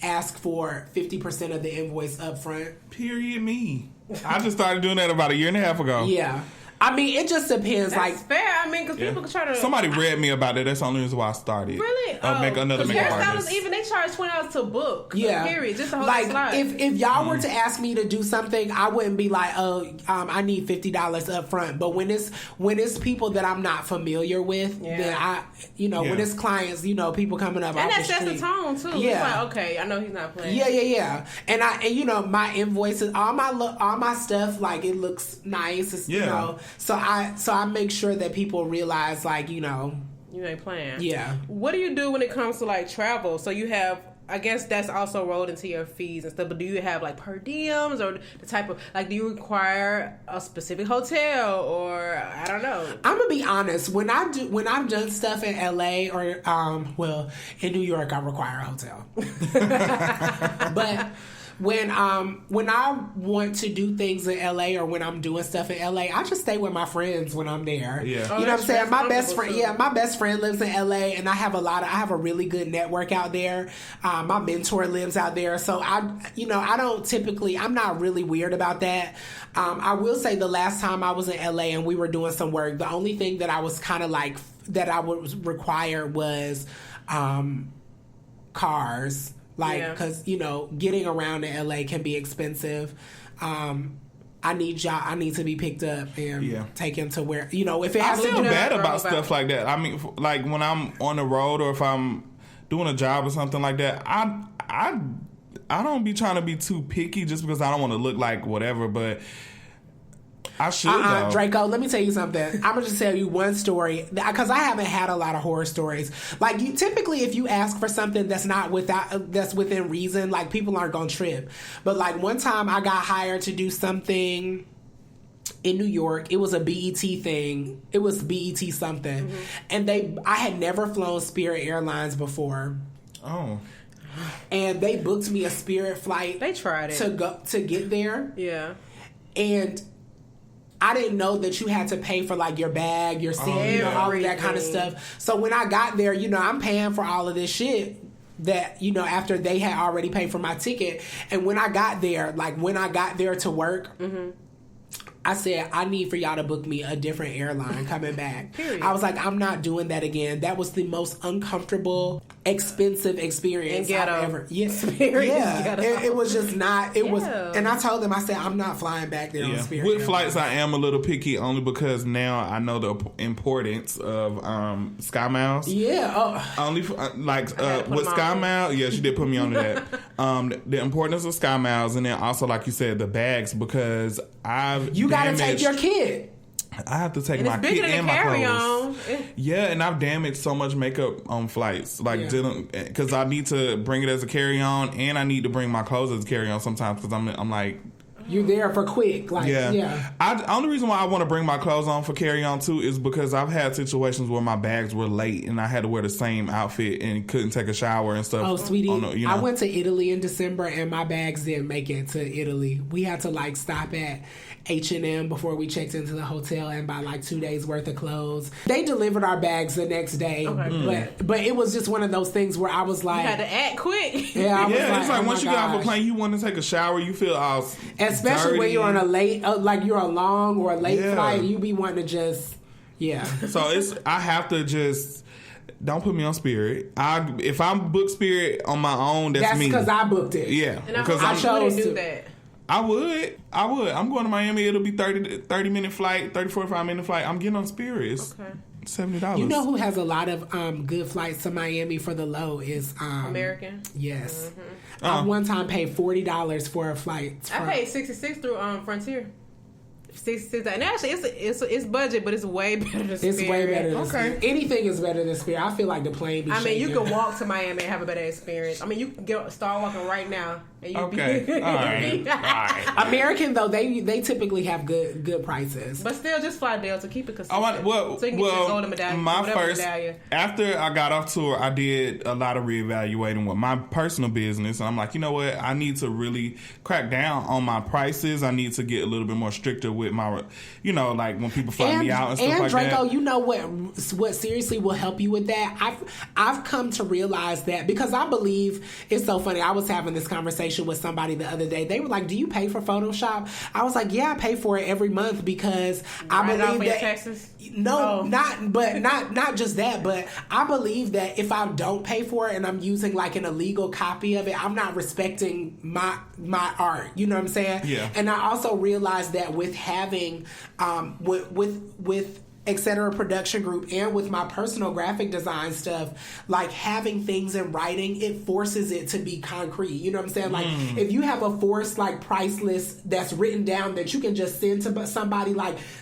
ask for 50% of the invoice up front. Period me. I just started doing that about 1.5 years ago. Yeah. I mean, it just depends. That's fair. I mean, because people can try to... Somebody read me about it. That's the only reason why I started. Really? Make another makeup artist. Even they charge $20 to book. Yeah. Period. Just a whole like, slide. if y'all were to ask me to do something, I wouldn't be like, I need $50 up front. But when it's people that I'm not familiar with, then when it's clients, people coming up and off the street. And that sets the tone, too. Yeah. It's like, okay, I know he's not playing. Yeah. And my invoices, all my stuff, like, it looks nice. It's, So I make sure that people realize, like, you ain't playing. Yeah. What do you do when it comes to like travel? So you have, I guess that's also rolled into your fees and stuff. But do you have like per diems or the type of like? Do you require a specific hotel or I don't know? I'm gonna be honest. When I've done stuff in LA or in New York, I require a hotel. But when I want to do things in LA or when I'm doing stuff in LA, I just stay with my friends when I'm there. Yeah. You know what I'm saying? My best friend lives in LA, and I have a really good network out there. My mentor lives out there. So I'm not really weird about that. I will say the last time I was in LA and we were doing some work, the only thing that I was kind of like that I would require was cars. Like, because, getting around in LA can be expensive. I need to be picked up and taken to where, if it has to do... I feel bad about stuff like that. I mean, like, when I'm on the road or if I'm doing a job or something like that, I don't be trying to be too picky just because I don't want to look like whatever, but... I should though. Draco, let me tell you something. I'm gonna just tell you one story because I haven't had a lot of horror stories. Like you, typically, if you ask for something that's within reason, like people aren't gonna trip. But like one time, I got hired to do something in New York. It was a BET thing. It was BET something, and I had never flown Spirit Airlines before. Oh. And they booked me a Spirit flight. They tried it to get there. Yeah. And I didn't know that you had to pay for like your bag, your seat, all of that kind of stuff. So when I got there, I'm paying for all of this shit that, after they had already paid for my ticket. And when I got there, to work, I said, I need for y'all to book me a different airline coming back. Period. I was like, I'm not doing that again. That was the most uncomfortable, expensive experience I've ever. It was just not. It was, and I told them, I said, I'm not flying back there on Spirit. With flights, I am a little picky only because now I know the importance of Sky Miles. Yeah. Only with Sky Miles, she did put me on that. The importance of Sky Miles, and then also, like you said, the bags, because you got to take your kid. I have to take my kid and my clothes. Yeah, and I've damaged so much makeup on flights, because I need to bring it as a carry-on, and I need to bring my clothes as a carry-on sometimes because I'm like. You're there for quick. The only reason why I want to bring my clothes on for carry-on too is because I've had situations where my bags were late and I had to wear the same outfit and couldn't take a shower and stuff. Oh, sweetie, I went to Italy in December and my bags didn't make it to Italy. We had to stop at H&M before we checked into the hotel and buy 2 days worth of clothes. They delivered our bags the next day, but it was just one of those things where I was like, you had to act quick. Yeah, it's like once you get off a plane, you want to take a shower, you feel all. Especially dirty. when you're on a late, you're a long or a late flight, you be wanting to just, So I have to just. Don't put me on Spirit. If I'm booked Spirit on my own, that's me. That's because I booked it. Yeah, and because I chose to do that. I would. I'm going to Miami. It'll be 30-minute flight, 45-minute flight. I'm getting on Spirit. It's $70. You know who has a lot of good flights to Miami for the low is American. Yes. I one time paid $40 for a flight. I paid $66 through Frontier. 66, and actually it's budget, but it's way better than Spirit. It's way better than Spirit. Anything is better than Spirit. I feel like the plane be shaking. You can walk to Miami and have a better experience. You can start walking right now. And you all right. American though, they typically have good prices. But still, just fly Delta. Keep it consistent. So you can get your golden medallion. Medallion. After I got off tour, I did a lot of reevaluating with my personal business, and I'm like, you know what? I need to really crack down on my prices. I need to get a little bit more stricter with my, when people fly me out and stuff like Draco, that. you know what seriously will help you with that? I've come to realize that because I believe it's so funny. I was having this conversation with somebody the other day. They were like, do you pay for Photoshop? I was like, yeah, I pay for it every month because I believe that taxes? Not just that, but I believe that if I don't pay for it and I'm using an illegal copy of it, I'm not respecting my art. You know what I'm saying? Yeah. And I also realized that with having with etc. production group and with my personal graphic design stuff, having things in writing, it forces it to be concrete. You know what I'm saying? If you have a forced price list that's written down that you can just send to somebody,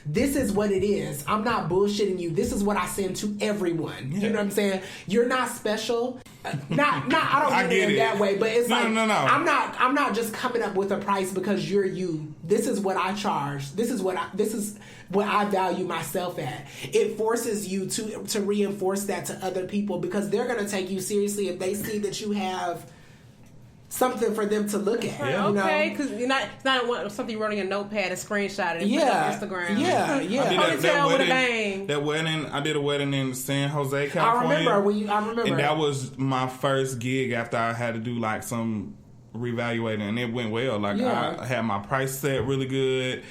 this is what it is. I'm not bullshitting you. This is what I send to everyone. Yeah. You know what I'm saying? You're not special. I don't mean it in that way, but it's no. I'm not just coming up with a price because you're you. This is what I charge. This is what I value myself at. It forces you to reinforce that to other people because they're going to take you seriously if they see that you have something for them to look at. Yeah. Okay, because it's not something you wrote on your notepad and screenshot it and put it on Instagram. Yeah. Ponytail with a bang. That wedding, I did a wedding in San Jose, California. I remember. And that was my first gig after I had to do some reevaluating, and it went well. I had my price set really good.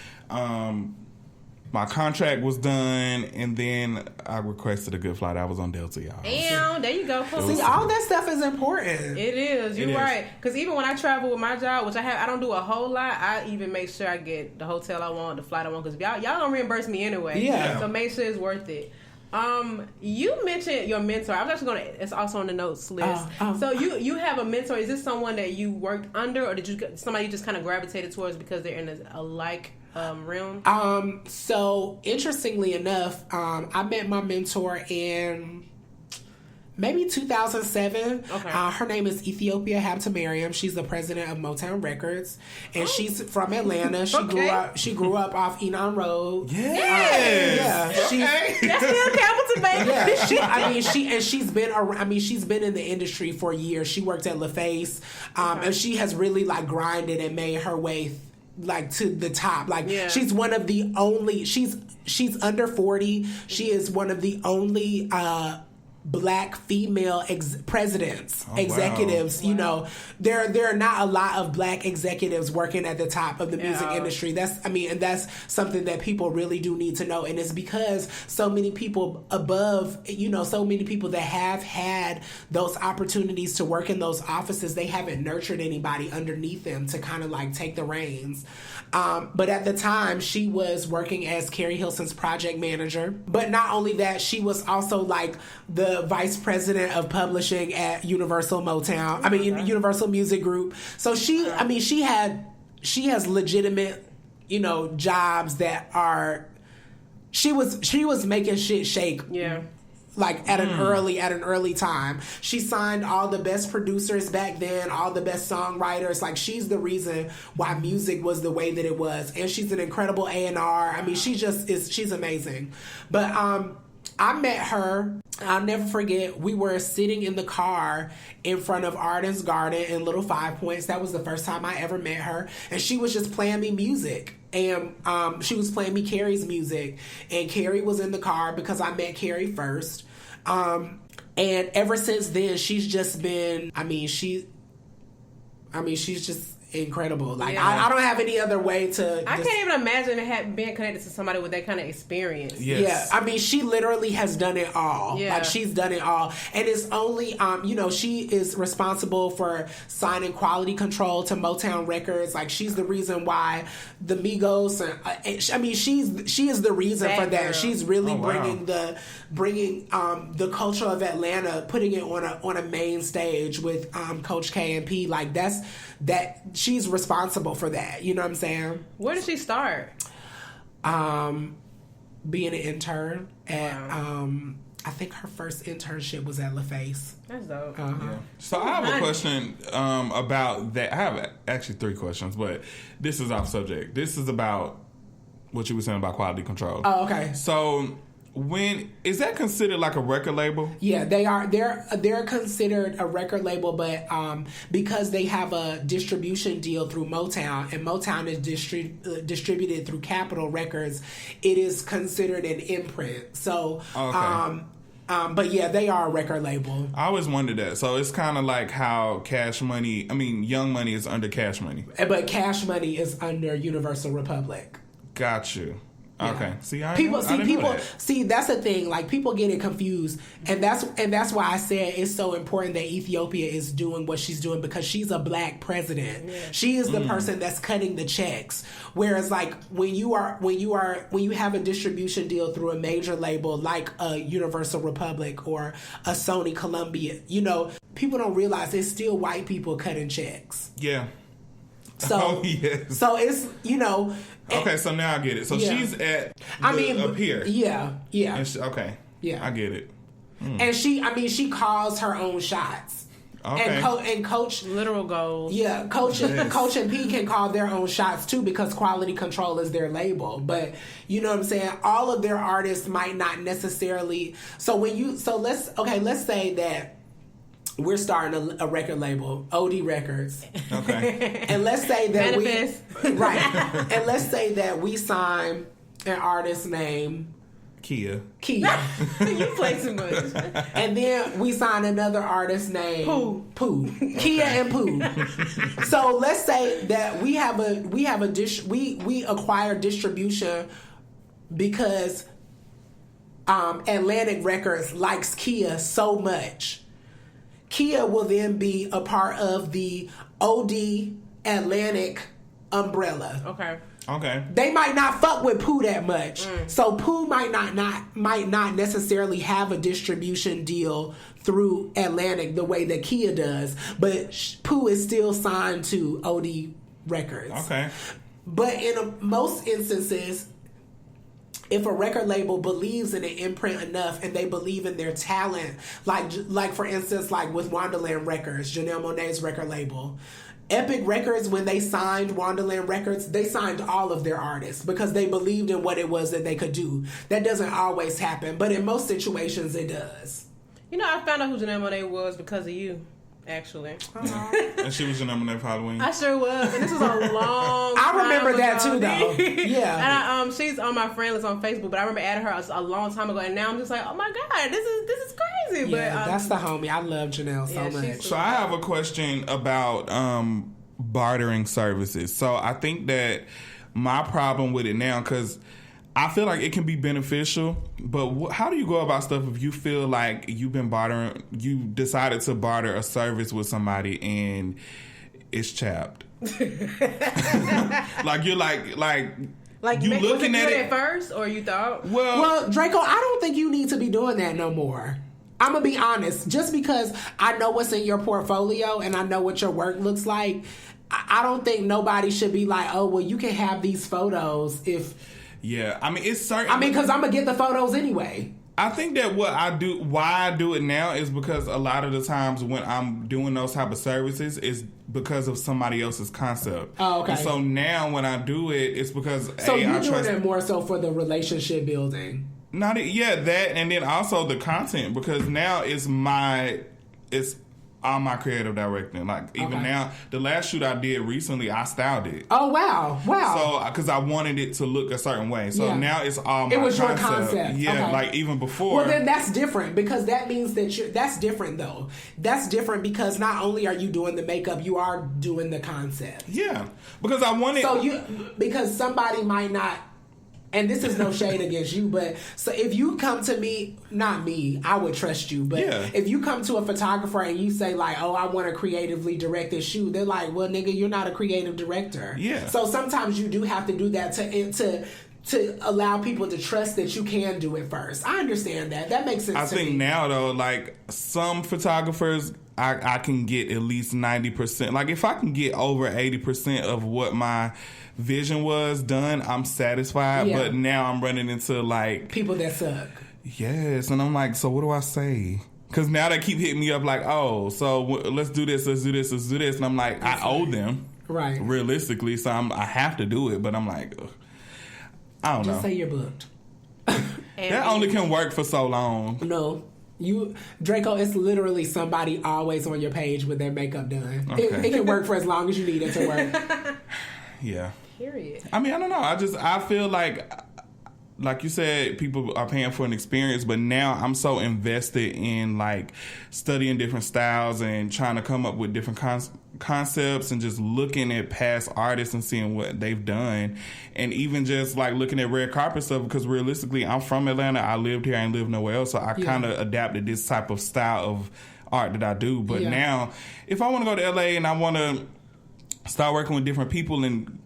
My contract was done, and then I requested a good flight. I was on Delta, y'all. Damn, there you go. See, all that stuff is important. It is. You're right. Because even when I travel with my job, which I don't do a whole lot, I even make sure I get the hotel I want, the flight I want, because y'all don't reimburse me anyway. Yeah. So make sure it's worth it. You mentioned your mentor. I was actually it's also on the notes list. So you have a mentor. Is this someone that you worked under, or did somebody you just kind of gravitated towards because they're in a like realm? So interestingly enough, I met my mentor in maybe 2007. Okay. Her name is Ethiopia Habtemariam. She's the president of Motown Records, and she's from Atlanta. She grew up off Enon Road. Yes. That's still Campbell, baby. Yeah, she's been in the industry for years. She worked at LaFace, and she has really like grinded and made her way like to the top. Like she's one of the only. She's under 40. She is one of the only Black female executives. Wow. You know, there are not a lot of Black executives working at the top of the music industry. And that's something that people really do need to know. And it's because so many people above, you know, so many people that have had those opportunities to work in those offices, they haven't nurtured anybody underneath them to kind of like take the reins. But at the time, she was working as Carrie Hilson's project manager. But not only that, she was also like the vice president of publishing at Universal Universal Music Group. So she has legitimate, you know, jobs that are. She was making shit shake. Yeah. Like at an early time. She signed all the best producers back then, all the best songwriters. Like she's the reason why music was the way that it was. And she's an incredible A&R. I mean, she's amazing. But I met her, I'll never forget, we were sitting in the car in front of Arden's Garden in Little Five Points. That was the first time I ever met her. And she was just playing me music. And she was playing me Carrie's music. And Carrie was in the car because I met Carrie first. And ever since then, she's just been, she's just incredible. Like I don't have any other way to. I can't even imagine being connected to somebody with that kind of experience. Yes. Yeah, I mean, she literally has done it all. Yeah. Like she's done it all, and it's only she is responsible for signing quality control to Motown Records. Like she's the reason why the Migos. She is the reason for that. Girl. She's really bringing the culture of Atlanta, putting it on a main stage with Coach K and P. Like that she's responsible for that. You know what I'm saying? Where did she start? Being an intern at I think her first internship was at LaFace. That's dope. Yeah. So I have a question about that. I have actually 3 questions, but this is off subject. This is about what you were saying about quality control. Oh, okay. So when is that considered like a record label? Yeah, they are. They're considered a record label, but because they have a distribution deal through Motown, and Motown is distributed through Capitol Records, it is considered an imprint. So, but yeah, they are a record label. I always wondered that. So it's kind of like how Young Money is under Cash Money, but Cash Money is under Universal Republic. Got you. Yeah. Okay. See, See, that's the thing. Like people get it confused, and that's why I said it's so important that Ethiopia is doing what she's doing, because she's a Black president. Yeah. She is the person that's cutting the checks. Whereas, like when you have a distribution deal through a major label like a Universal Republic or a Sony Columbia, you know, people don't realize it's still white people cutting checks. Yeah. So, yes. So it's, you know. Okay, so now I get it. So she's at up here. Yeah. Okay. Yeah. I get it. And she calls her own shots. Okay. And Coach literal goals. Yeah, Coach and P can call their own shots too, because Quality Control is their label. But you know what I'm saying? All of their artists might not necessarily. Let's say that we're starting a record label, OD Records. Okay. And let's say that and let's say that we sign an artist named Kia. You play too much. And then we sign another artist named Pooh. Kia and Pooh. So let's say that we acquire distribution because Atlantic Records likes Kia so much. Kia will then be a part of the OD Atlantic umbrella. Okay. They might not fuck with Pooh that much. So Pooh might not necessarily have a distribution deal through Atlantic the way that Kia does, but Pooh is still signed to OD Records. Okay. But in most instances, if a record label believes in an imprint enough and they believe in their talent, like for instance, like with Wonderland Records, Janelle Monáe's record label, Epic Records, when they signed Wonderland Records, they signed all of their artists because they believed in what it was that they could do. That doesn't always happen, but in most situations it does. You know, I found out who Janelle Monáe was because of you, actually. And she was Janelle Monáe for Halloween. I sure was, and this was a long I remember time that ago. too, though. Yeah. And she's on my friend list on Facebook, but I remember adding her a long time ago, and now I'm just like, oh my god, this is crazy. Yeah, but that's the homie. I love Janelle so much. So I have a question about bartering services. So I think that my problem with it now, because I feel like it can be beneficial, but how do you go about stuff if you feel like you've been bartering, you decided to barter a service with somebody and it's chapped? Like you're like you looking at it first, or you thought? Well, Draco, I don't think you need to be doing that no more. I'm gonna be honest. Just because I know what's in your portfolio and I know what your work looks like, I don't think nobody should be like, oh, well, you can have these photos if. Yeah, I mean, it's certain. I mean, because I'm gonna get the photos anyway. I think that why I do it now is because a lot of the times when I'm doing those type of services is because of somebody else's concept. Oh, okay. And so now when I do it, it's because so you're doing it more so for the relationship building. That, and then also the content, because now it's all my creative directing. Like even now, the last shoot I did recently, I styled it. Oh wow! So because I wanted it to look a certain way, so now it's all my. It was concept. your concept. Yeah, like even before. Well, then that's different because that means that that's different though. That's different because not only are you doing the makeup, you are doing the concept. Yeah, because I wanted. Because somebody might not. And this is no shade against you, but so if you come to me, not me, I would trust you. But if you come to a photographer and you say like, oh, I want to creatively direct this shoot, they're like, well, nigga, you're not a creative director. Yeah. So sometimes you do have to do that to allow people to trust that you can do it first. I understand that. That makes sense to me. I think now, though, like some photographers, I can get at least 90%. Like if I can get over 80% of what my vision was done, I'm satisfied. But now I'm running into like people that suck. Yes, and I'm like, so what do I say? Because now they keep hitting me up like, oh, so let's do this, and I'm like, I owe them, right? Realistically, so I have to do it, but I'm like, I don't know. Just say you're booked. That only can work for so long. No. Draco, it's literally somebody always on your page with their makeup done. Okay. It can work for as long as you need it to work. Yeah. Period. I mean, I don't know. I feel like you said, people are paying for an experience, but now I'm so invested in like studying different styles and trying to come up with different concepts and just looking at past artists and seeing what they've done, and even just like looking at red carpet stuff, because realistically I'm from Atlanta, I lived here, I ain't lived nowhere else, so I kind of adapted this type of style of art that I do. But now if I want to go to LA and I want to start working with different people, and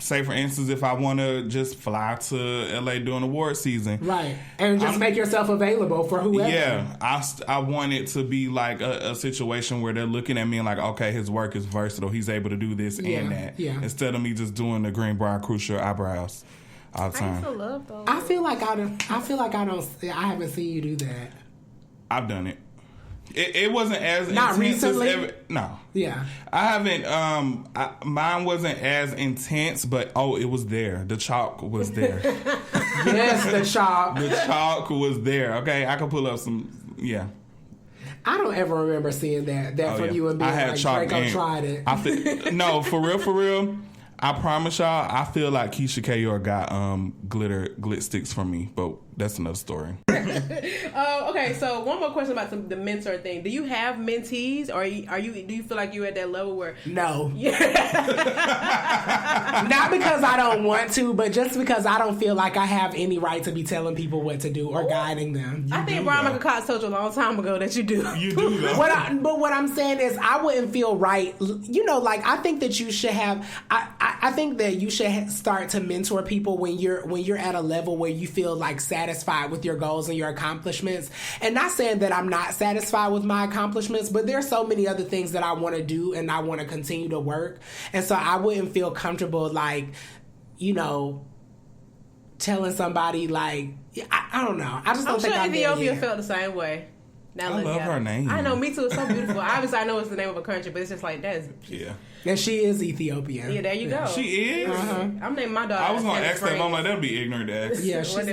say for instance if I want to just fly to LA during award season, right, and just make yourself available for whoever. I want it to be like a situation where they're looking at me and like, okay, his work is versatile, he's able to do this and that, instead of me just doing the Greenbrier Crucial eyebrows all the time. I used to love those. I feel like I haven't seen you do that. I've done it. It wasn't as not intense recently. as No. Yeah. I haven't. Mine wasn't as intense, but it was there. The chalk was there. Yes, the chalk. The chalk was there. Okay, I can pull up some. Yeah. I don't ever remember seeing that from you and being like, Draco tried it. No, for real. I promise y'all, I feel like Keisha Kayor got glit sticks from me, but that's another story. Okay, so one more question about the mentor thing. Do you have mentees, or do you feel like you're at that level where no? Not because I don't want to, but just because I don't feel like I have any right to be telling people what to do or guiding them. I think Michael Cox told you a long time ago that you do. You do though. But what I'm saying is, I wouldn't feel right. You know, like I think that you should have. I think that you should start to mentor people when you're at a level where you feel like satisfied with your goals and your accomplishments. And not saying that I'm not satisfied with my accomplishments, but there's so many other things that I want to do and I want to continue to work. And so I wouldn't feel comfortable like, you know, telling somebody like, I don't know. I just don't think I'm Ethiopia felt the same way. Now I love her name. I know, me too. It's so beautiful. Obviously, I know it's the name of a country, but it's just like that's. Yeah. And she is Ethiopian. Yeah, there you go. She is. I'm naming my daughter. I was gonna ask that. I'm like, that'd be ignorant to ask.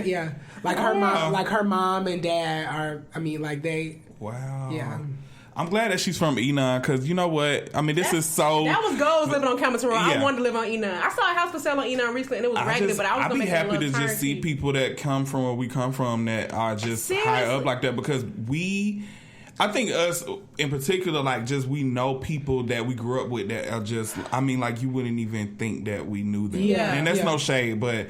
Yeah, like her mom and dad are. I mean, like they. Wow. Yeah. I'm glad that she's from Enon because you know what? I mean, this is so. That was goals living on Campbell Road. Yeah. I wanted to live on Enon. I saw a house for sale on Enon recently, and it was regular, but I was gonna make it a little I'd be happy to just see people that come from where we come from that are just high up like that because I think us in particular, like just we know people that we grew up with that are just. I mean, like you wouldn't even think that we knew them. Yeah, and that's no shade, but.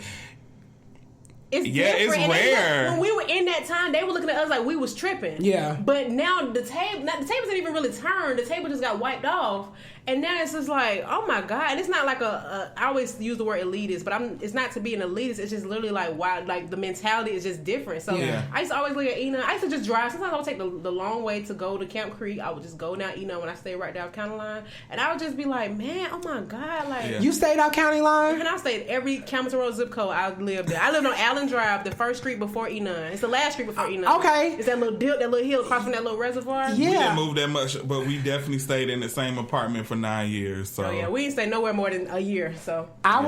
It's it's rare. When we were in that time, they were looking at us like we was tripping. Yeah. But now the tables didn't even really turn. The table just got wiped off. And now it's just like, oh my God. And it's not like I always use the word elitist, but it's not to be an elitist. It's just literally like, wow, like the mentality is just different. So I used to always look at Enon. I used to just drive. Sometimes I would take the long way to go to Camp Creek. I would just go down Enon when I stayed right down County Line. And I would just be like, man, oh my God. Like You stayed out County Line? And I stayed every Campbell Road zip code I lived in. I lived on Allen Drive, the first street before Enon. It's the last street before Enon. Okay. It's that little dip, that little hill across from that little reservoir. Yeah. We didn't move that much, but we definitely stayed in the same apartment for 9 years. So. Oh yeah, we didn't stay nowhere more than a year. So I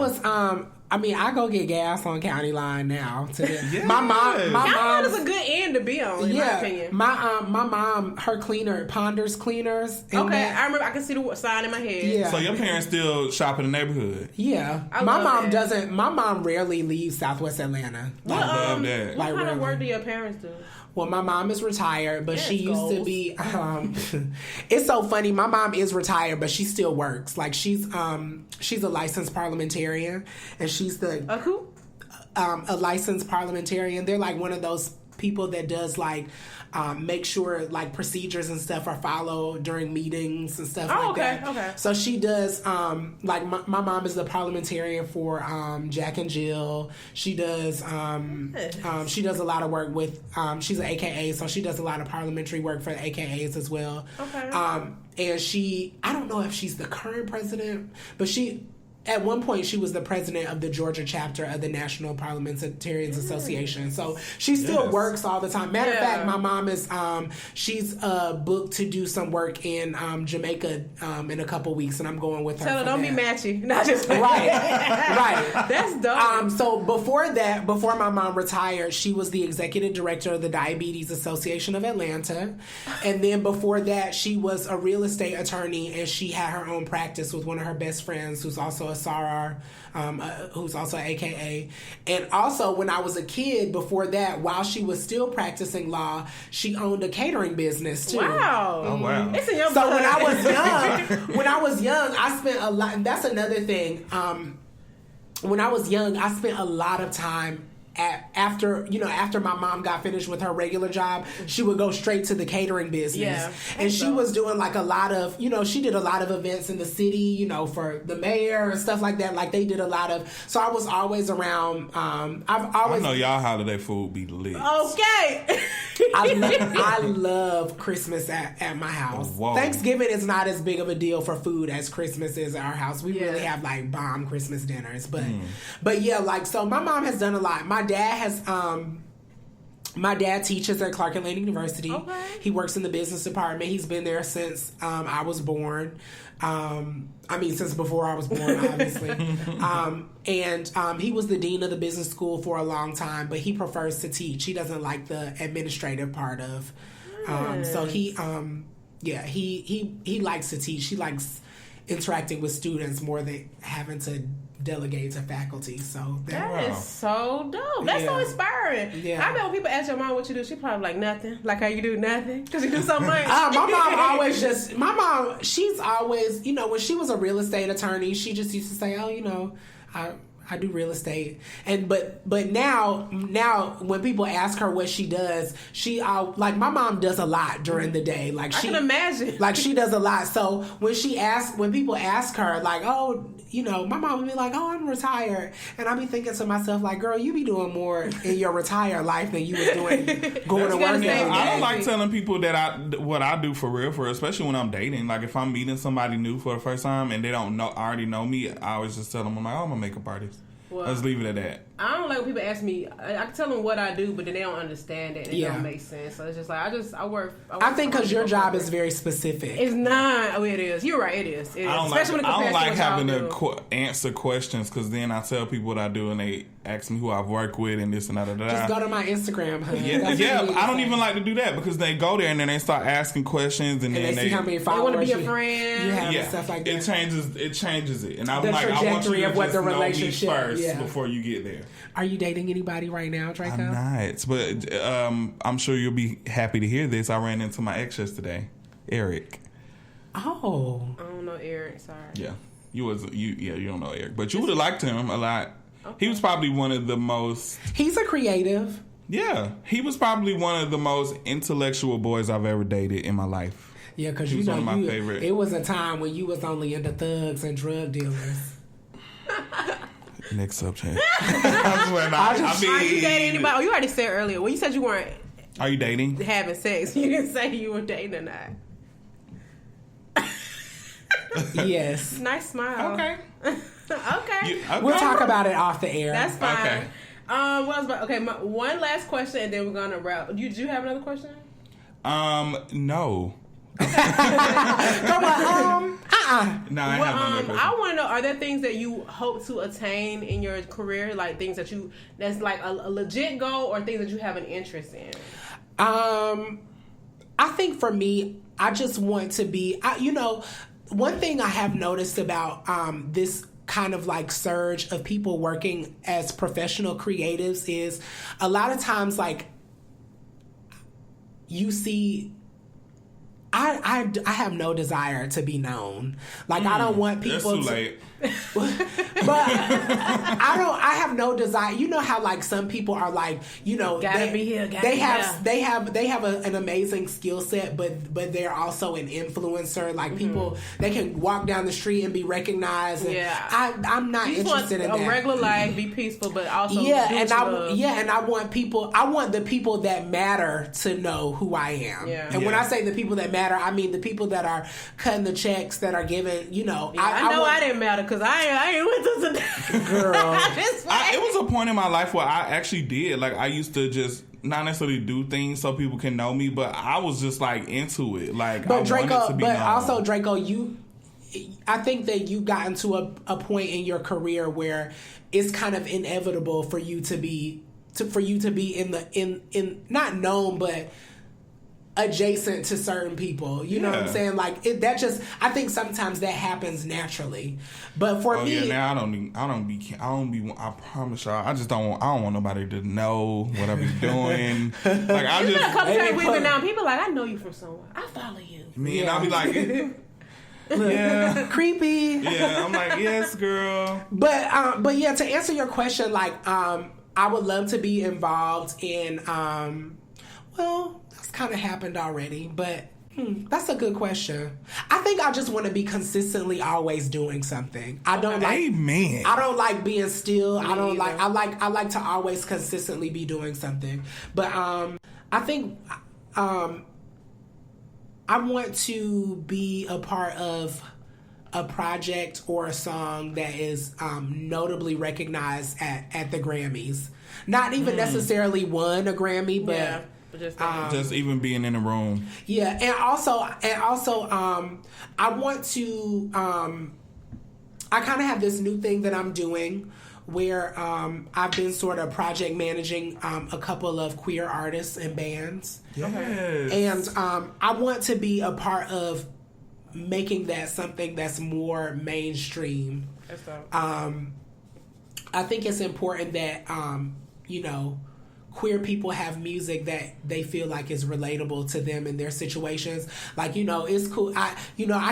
go get gas on County Line now. Yes. My County Line mom is a good end to be on, in my opinion. My mom, her cleaner, Ponders Cleaners. Okay, I remember. I can see the sign in my head. Yeah. So your parents still shop in the neighborhood? Yeah. I My love mom that. doesn't. My mom rarely leaves Southwest Atlanta. I love that. What kind of really. work do your parents do? Well, my mom is retired, but she used to goals. be. It's so funny. My mom is retired, but she still works. Like she's a licensed parliamentarian, and she's the Who? A licensed parliamentarian. They're like one of those people that does like make sure like procedures and stuff are followed during meetings and stuff like that. Okay. So she does like my mom is the parliamentarian for Jack and Jill. She does she does a lot of work with she's an AKA, so she does a lot of parliamentary work for the AKAs as well. Okay. And I don't know if she's the current president, but at one point, she was the president of the Georgia chapter of the National Parliamentarians Association. So she still works all the time. Matter of fact, my mom is she's booked to do some work in Jamaica in a couple weeks, and I'm going with her. Tell her don't be matchy. Not just right. That's dope. So before my mom retired, she was the executive director of the Diabetes Association of Atlanta, and then before that, she was a real estate attorney, and she had her own practice with one of her best friends, who's also a SARR, who's also AKA. And also, when I was a kid, before that, while she was still practicing law, she owned a catering business too. Wow. Oh wow. It's in your So blood. when I was young, I spent a lot. And that's another thing. When I was young, I spent a lot of time. After my mom got finished with her regular job, she would go straight to the catering business. Yeah, and she was doing like a lot of, she did a lot of events in the city, for the mayor and stuff like that. Like they did a lot of, so I was always around. I know y'all holiday food be lit. Okay. I love Christmas at my house. Whoa. Thanksgiving is not as big of a deal for food as Christmas is at our house. We really have like bomb Christmas dinners, but yeah, like so my mom has done a lot. My dad teaches at Clark Atlanta University. Okay. He works in the business department. He's been there since I was born. Since before I was born, obviously. And he was the dean of the business school for a long time, but he prefers to teach. He doesn't like the administrative part of. So he likes to teach. He likes interacting with students more than having to delegate to faculty. So that is so dope. That's so inspiring. Yeah. I bet when people ask your mom what you do, she probably like nothing. Like how you do nothing because you do so much. My mom, she's always, when she was a real estate attorney, she just used to say, I I do real estate, and but now when people ask her what she does, she like my mom does a lot during the day. Like I can imagine. Like she does a lot. So when people ask her, like, oh, you know, my mom would be like, oh, I'm retired, and I'd be thinking to myself, like, girl, you be doing more in your retired life than you was doing going to work every day. I don't like telling people that what I do for real, especially when I'm dating. Like if I'm meeting somebody new for the first time and they don't already know me, I always just tell them, I'm like, oh, I'm a makeup artist. Well, let's leave it at that. I don't like when people ask me. I can tell them what I do, but then they don't understand it. It don't make sense. So it's just like I work. I think because your job is very specific. It's not. Oh, it is. You're right. It is. It is. Especially when it compares I don't like to having to answer questions because then I tell people what I do and they ask me who I've worked with and this and that. Just go to my Instagram, honey. Yeah. I don't even like to do that because they go there and then they start asking questions and then they see how many followers they want to be a friend. You have and stuff like that. It changes it, and I'm the like, I want you to of what just the know relationship me first before you get there. Are you dating anybody right now, Draco? I'm not, but I'm sure you'll be happy to hear this. I ran into my ex yesterday, Eric. Oh, I don't know Eric. Sorry. Yeah, you don't know Eric, but you would have liked him a lot. Okay. He was probably one of the most. He's a creative. Yeah, he was probably one of the most intellectual boys I've ever dated in my life. Yeah, because you know, one of my favorite. It was a time when you was only into thugs and drug dealers. Next subject. Are you dating anybody? Oh, you already said earlier. Well, you said you weren't. Are you dating? Having sex. You didn't say you were dating or not. Yes. Nice smile. Okay. Okay. We'll talk about it off the air. That's fine. Okay. What else about? Okay, one last question, and then we're gonna wrap. Do you have another question? No. Come on. No, I have no I want to know: are there things that you hope to attain in your career, like things that's like a legit goal, or things that you have an interest in? I think for me, I just want to be. One thing I have noticed about this kind of like surge of people working as professional creatives is a lot of times like you see. I have no desire to be known. Like I don't want people. That's too late. But I have no desire. You know how like some people are like, you know, gotta be here. They have an amazing skill set, but they're also an influencer. Like people, they can walk down the street and be recognized. And I'm not interested in that. A regular life, be peaceful, but also and I want people. I want the people that matter to know who I am. Yeah. And when I say the people that matter, I mean the people that are cutting the checks, that are giving. You know, I didn't matter. Because I ain't with us today. Girl. It was a point in my life where I actually did. Like, I used to just not necessarily do things so people can know me, but I was just, like, into it. Like, but Draco, wanted to be known. Also, Draco, I think that you got into a point in your career where it's kind of inevitable for you to be in not known, but adjacent to certain people, you know what I'm saying? Like I think sometimes that happens naturally. But for me, now I promise y'all, I don't want nobody to know what I be doing. Like I just a couple times we've been down. People like, I know you from somewhere. I follow you. And I'll be like, creepy. Yeah, I'm like, yes, girl. But yeah, to answer your question, like I would love to be involved in that's kind of happened already, but that's a good question. I think I just want to be consistently always doing something. I don't like being still. I like to always consistently be doing something. But I think I want to be a part of a project or a song that is notably recognized at the Grammys. Not even necessarily won a Grammy, but. Yeah. Just even being in the room. Yeah, and also, I want to. I kind of have this new thing that I'm doing where I've been sort of project managing a couple of queer artists and bands. Yes. And I want to be a part of making that something that's more mainstream. I think it's important that queer people have music that they feel like is relatable to them in their situations. Like, it's cool. I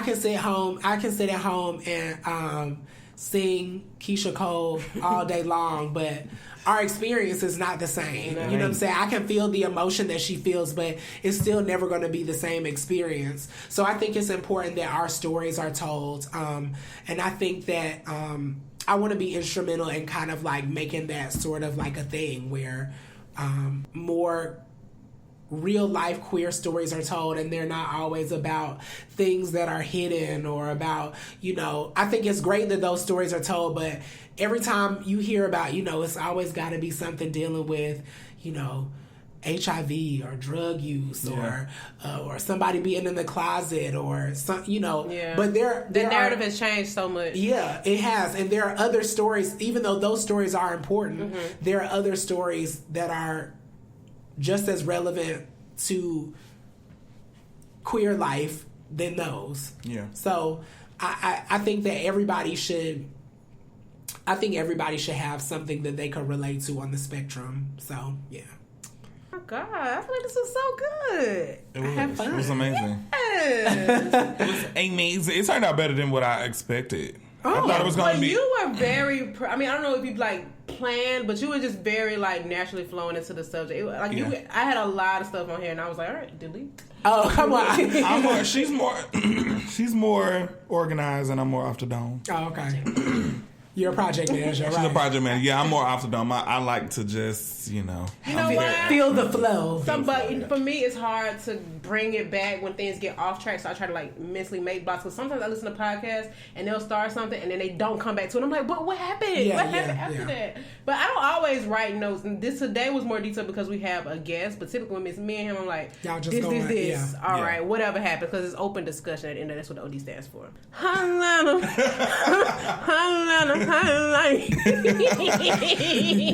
can sit at home and sing Keisha Cole all day long, but our experience is not the same. You know what I'm saying? I can feel the emotion that she feels, but it's still never going to be the same experience. So I think it's important that our stories are told. And I think that I want to be instrumental in kind of like making that sort of like a thing where more real life queer stories are told, and they're not always about things that are hidden or about, I think it's great that those stories are told, but every time you hear about, it's always got to be something dealing with, HIV or drug use or somebody being in the closet or some, but the narrative has changed so much. Yeah, it has. And there are other stories, even though those stories are important, there are other stories that are just as relevant to queer life than those. Yeah. So I think that everybody should have something that they could relate to on the spectrum. So yeah. Oh God, I feel like this was so good. It was amazing. Yes. It was amazing. It turned out better than what I expected. I thought it was going to be. You were very. I don't know if you planned, but you were just very naturally flowing into the subject. I had a lot of stuff on here, and I was like, all right, delete. Oh, come on. She's more organized, and I'm more off the dome. Oh, okay. You're a project manager, right? She's a project manager. Yeah, I'm more off the dome. I like to just, You know what? Feel the flow. But for me, it's hard to bring it back when things get off track. So I try to mentally make blocks. Because sometimes I listen to podcasts and they'll start something and then they don't come back to it. I'm like, but what happened? What happened after that? But I don't always write notes. And this today was more detailed because we have a guest. But typically when it's me and him, I'm like, this. Yeah. All right, whatever happened. Because it's open discussion at the end of that's what the OD stands for.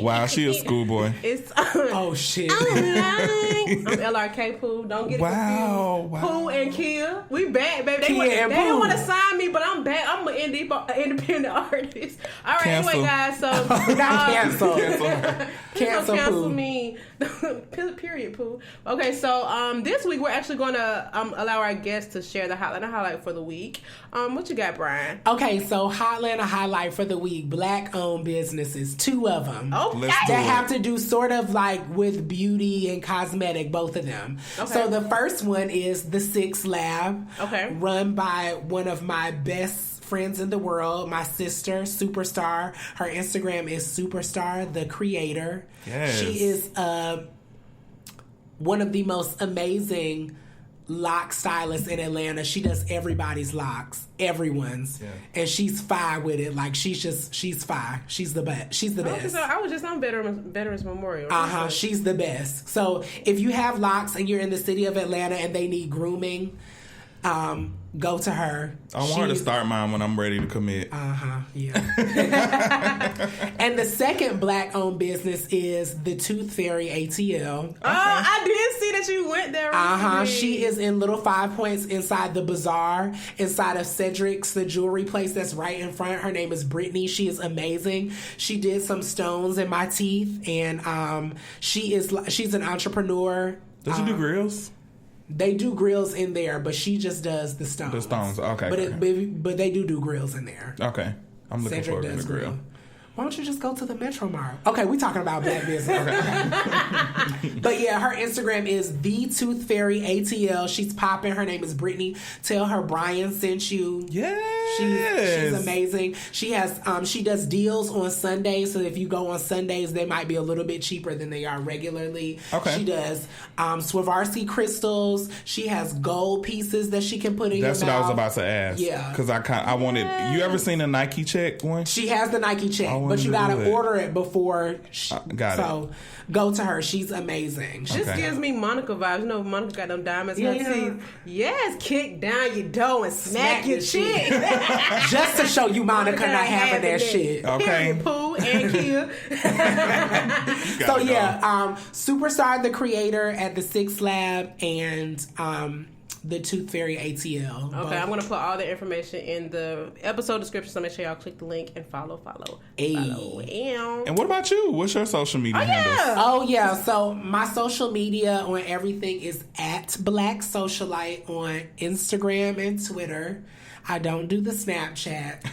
Wow, she a schoolboy. It's oh shit. I'm LRK Pooh. Don't get it confused. Pooh and Kia, we back, baby. They didn't want to sign me, but I'm back. I'm an independent artist. All right, cancel. Anyway, guys. So not cancel me. Period, Pooh. Okay, so this week we're actually going to allow our guests to share the HOTLANTA highlight for the week. What you got, Brian? Okay, so HOTLANTA highlight for the week: Black-owned businesses, 2 of them. Okay. That have to do sort of with beauty and cosmetic, both of them. Okay. So the first one is the 6 Lab, run by one of my best friends in the world, my sister, Superstar. Her Instagram is Superstar, the creator. Yes. She is one of the most amazing lock stylists in Atlanta. She does everybody's locks, everyone's, and she's fine with it. She's fine. She's the best. She's the best. So I was just on Veterans Memorial. She's the best. So if you have locks and you're in the city of Atlanta and they need grooming, go to her. I want her to start mine when I'm ready to commit. Yeah. And the second Black-owned business is the Tooth Fairy ATL. Okay. I did see that you went there. She is in Little 5 Points inside the bazaar, inside of Cedric's, the jewelry place that's right in front. Her name is Brittany. She is amazing. She did some stones in my teeth, and she's an entrepreneur. Does she do grills? They do grills in there, but she just does the stones. The stones, okay. But they do grills in there. Okay. I'm looking forward to the grill. Why don't you just go to the Metro Mart? Okay, we're talking about Black business. Okay. But yeah, her Instagram is the Tooth Fairy ATL. She's popping. Her name is Brittany. Tell her Brian sent you. Yes. She's amazing. She has she does deals on Sundays, so if you go on Sundays, they might be a little bit cheaper than they are regularly. Okay. She does Swarovski crystals. She has gold pieces that she can put in your mouth. That's what I was about to ask. Yeah. Because I wanted. You ever seen a Nike check one? She has the Nike check. But you gotta order it before. So go to her. She's amazing. This gives me Monica vibes. You know, Monica got them diamonds in her teeth. Yes, kick down your door and smack your chick. Just to show you Monica not having that shit. Okay. Pooh and Kia. So yeah, Superstar the creator at the 6 Lab and the Tooth Fairy ATL. Okay, I'm gonna put all the information in the episode description, so make sure y'all click the link and follow. And what about you? What's your social media handles? Oh yeah, so my social media on everything is at Black Socialite on Instagram and Twitter. I don't do the Snapchat.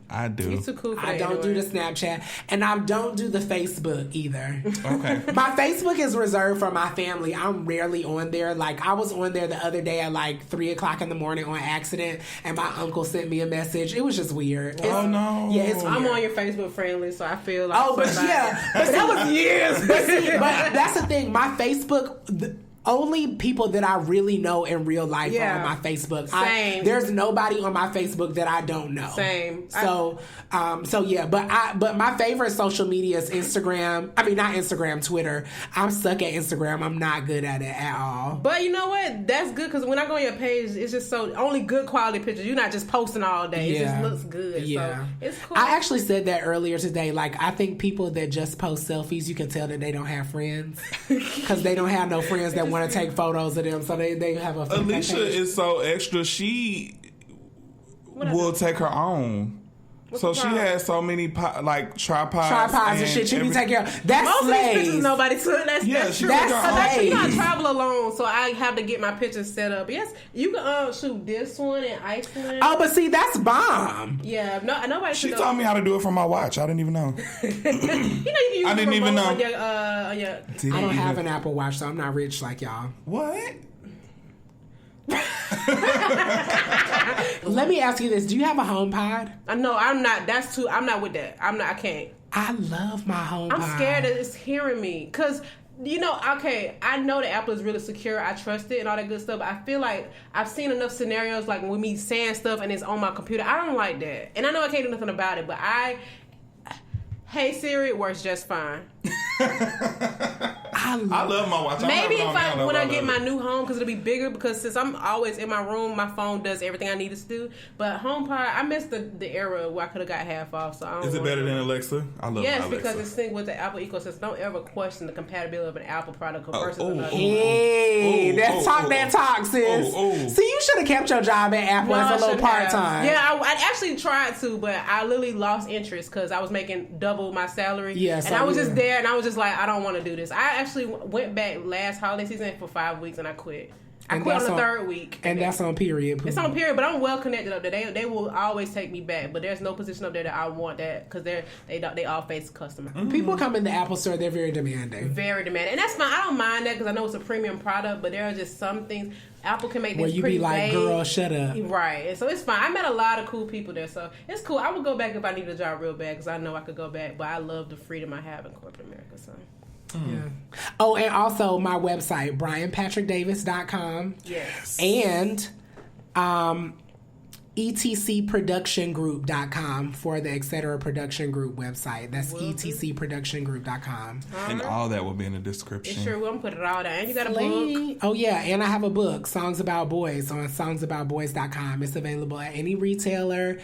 I do. You too cool for that. I don't do the Snapchat, and I don't do the Facebook either. Okay. My Facebook is reserved for my family. I'm rarely on there. Like, I was on there the other day at like 3:00 in the morning on accident, and my uncle sent me a message. It was just weird. Oh no. Yeah, it's weird. I'm on your Facebook friend list, so I feel like. Oh, but yeah, but that was years. But that's the thing. My Facebook. Only people that I really know in real life are on my Facebook. Same. There's nobody on my Facebook that I don't know. Same. So yeah. But my favorite social media is Instagram. I mean, not Instagram, Twitter. I'm stuck at Instagram. I'm not good at it at all. But you know what? That's good because when I go on your page, it's just so only good quality pictures. You're not just posting all day. It just looks good. Yeah. So it's cool. I actually said that earlier today. Like, I think people that just post selfies, you can tell that they don't have friends because they don't have no friends that want to take photos of them, so they have a. Alicia is so extra. She will take her own. So she has so many tripods and shit you be taking care of. That's most slaves. of these pictures nobody took. That's true. That's you know, I travel alone, so I have to get my pictures set up. Yes, you can shoot this one in Iceland. Oh, but see, that's bomb. Yeah, nobody. She taught me how to do it from my watch. I didn't even know. You know, you can use I didn't even know. On your, I don't have an Apple Watch, so I'm not rich like y'all. What? Let me ask you this: do you have a HomePod? No, I'm not. That's too. I'm not with that. I can't. I love my HomePod. I'm scared that it's hearing me because. You know, okay, I know that Apple is really secure. I trust it and all that good stuff. But I feel like I've seen enough scenarios like with me saying stuff and it's on my computer. I don't like that. And I know I can't do nothing about it, but Hey Siri works just fine. I love my watch. Maybe when I get my new home, because it'll be bigger. Because since I'm always in my room, my phone does everything I need it to do. But HomePod, I missed the era where I could have got half off. So I don't. Is it better than Alexa? I love Alexa. Because it's synced with the Apple ecosystem. Don't ever question the compatibility of an Apple product versus another. Talk that talk, sis. See, you should have kept your job at Apple as a little part time. Yeah, I actually tried to, but I literally lost interest because I was making double my salary. Yes, and I was just there, and I was just like, I don't want to do this. I actually went back last holiday season for 5 weeks, and I quit. I quit on the third week. And that's on period. It's on period, but I'm well connected up there. They will always take me back, but there's no position up there that I want that because they all face customer. Mm-hmm. People come in the Apple store, they're very demanding. Very demanding. And that's fine. I don't mind that because I know it's a premium product, but there are just some things Apple can make things pretty vague. Where you be like, girl, shut up. Right. And so it's fine. I met a lot of cool people there, so it's cool. I would go back if I needed a job real bad because I know I could go back, but I love the freedom I have in corporate America, so... Yeah. Oh, and also my website, brianpatrickdavis.com. Yes. And etcproductiongroup.com for the Etc. Production Group website. That's etcproductiongroup.com. And all that will be in the description. It sure will. I'm put it all down. And you got a book. Oh, yeah. And I have a book, Songs About Boys, on songsaboutboys.com. It's available at any retailer,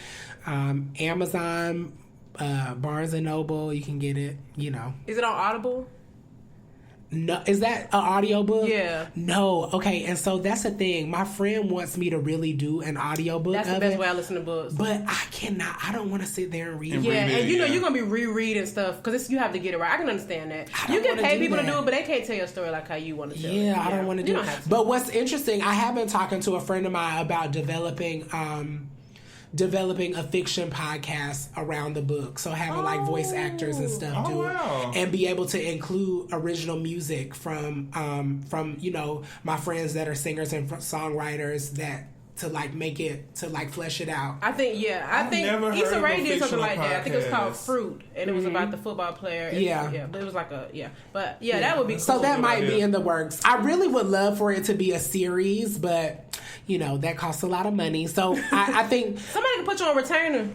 Amazon, Barnes & Noble. You can get it, you know. Is it on Audible? No, is that an audiobook? Yeah. No. Okay, and so that's the thing. My friend wants me to really do an audiobook. That's the best way I listen to books. But I cannot. I don't want to sit there and read it. Yeah, and you know you're going to be rereading stuff because you have to get it right. I can understand that. You can pay people to do it, but they can't tell your story like how you want to tell it. Yeah, I don't want to do it. But what's interesting, I have been talking to a friend of mine about developing a fiction podcast around the book. So having like voice actors and stuff do it. And be able to include original music from you know, my friends that are singers and songwriters that to like make it to like flesh it out. I think Issa Rae did something like that. I think it was called Fruit, and it was about the football player. But it was like that would be cool. So that might be in the works. I really would love for it to be a series, but you know that costs a lot of money. So I think somebody can put you on retainer.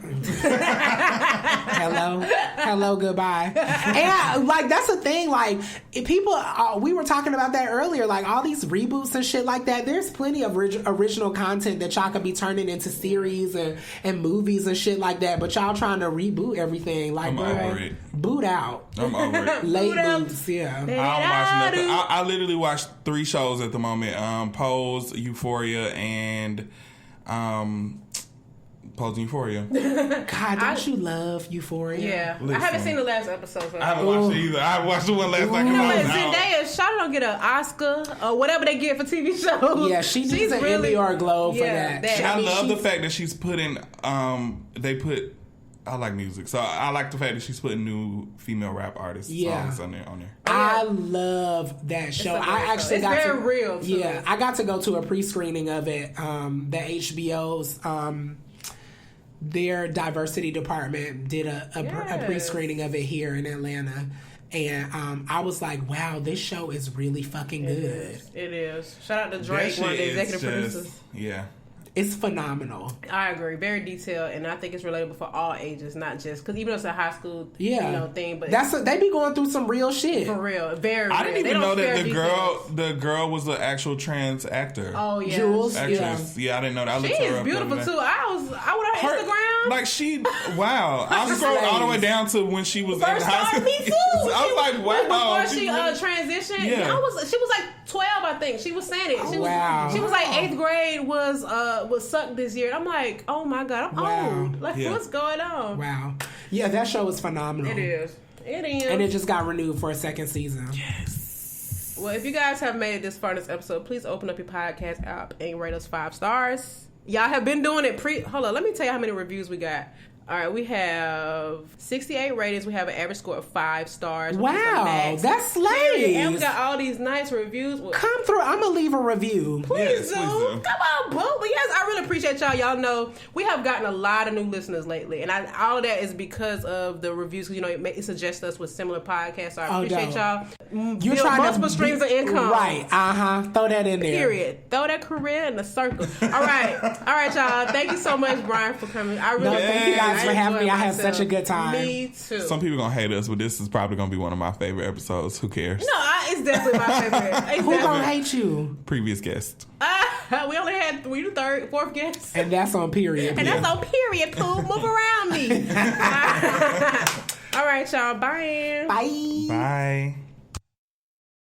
hello, goodbye. And like that's the thing. Like people, we were talking about that earlier. Like all these reboots and shit like that. There's plenty of original content that y'all could be turning into series and movies and shit like that. But y'all trying to reboot everything. Like, I'm over it. Boot out. I'm over it. Late boots, yeah. I don't watch nothing. I literally watch 3 shows at the moment. Pose, Euphoria, and Pose and Euphoria. God, don't you love Euphoria? Yeah. Listen, I haven't seen the last episode. So I haven't watched it either. I watched the one last night. You know what? Zendaya, Charlotte don't get an Oscar or whatever they get for TV shows. Yeah, she's an Emmy or a Globe for that. I love the fact that she's putting, they put I like music, so I like the fact that she's putting new female rap artists songs on there. I love that show. I actually got very real. Too. Yeah, I got to go to a pre-screening of it. The HBO's their diversity department did a pre-screening of it here in Atlanta. And I was like, wow, this show is really fucking good. It is. Shout out to Drake, one of the executive producers. Yeah. It's phenomenal. I agree. Very detailed, and I think it's relatable for all ages, not just because even though it's a high school thing, but they be going through some real shit. For real. Very I didn't even know that the girl was an actual trans actor. Oh yeah. Jules. Actress. Yeah, I didn't know that. She is beautiful too. I went on Instagram. Like I scrolled all the way down to when she was first in high school. Me too. I was like, wow. Before she transitioned, she was like 12, I think. She was saying it. She was like 8th grade was sucked this year. I'm like, oh my God, I'm old. Like, what's going on? Wow. Yeah, that show was phenomenal. It is. And it just got renewed for a second season. Yes. Well, if you guys have made it this far in this episode, please open up your podcast app and rate us 5 stars. Y'all have been doing it hold on, let me tell you how many reviews we got. All right, we have 68 ratings. We have an average score of 5 stars. Wow, that's slaves. And we got all these nice reviews. Come through. I'm going to leave a review. Please do. Come on, boo. But yes, I really appreciate y'all. Y'all know we have gotten a lot of new listeners lately. And all of that is because of the reviews. Because, it suggests us with similar podcasts. So I appreciate y'all. You're trying multiple streams of income. Right. Throw that in there. Period. Throw that career in the circle. All right. All right, y'all. Thank you so much, Brian, for coming. I really thank you guys for having me. I had such a good time. Me too. Some people gonna hate us, but this is probably gonna be one of my favorite episodes. Who cares? No, it's definitely my favorite. Who gonna hate you? Previous guest. We only had 4th guest. And that's on period. And that's on period, Pooh. Move around me. All right, y'all. Bye. Bye. Bye.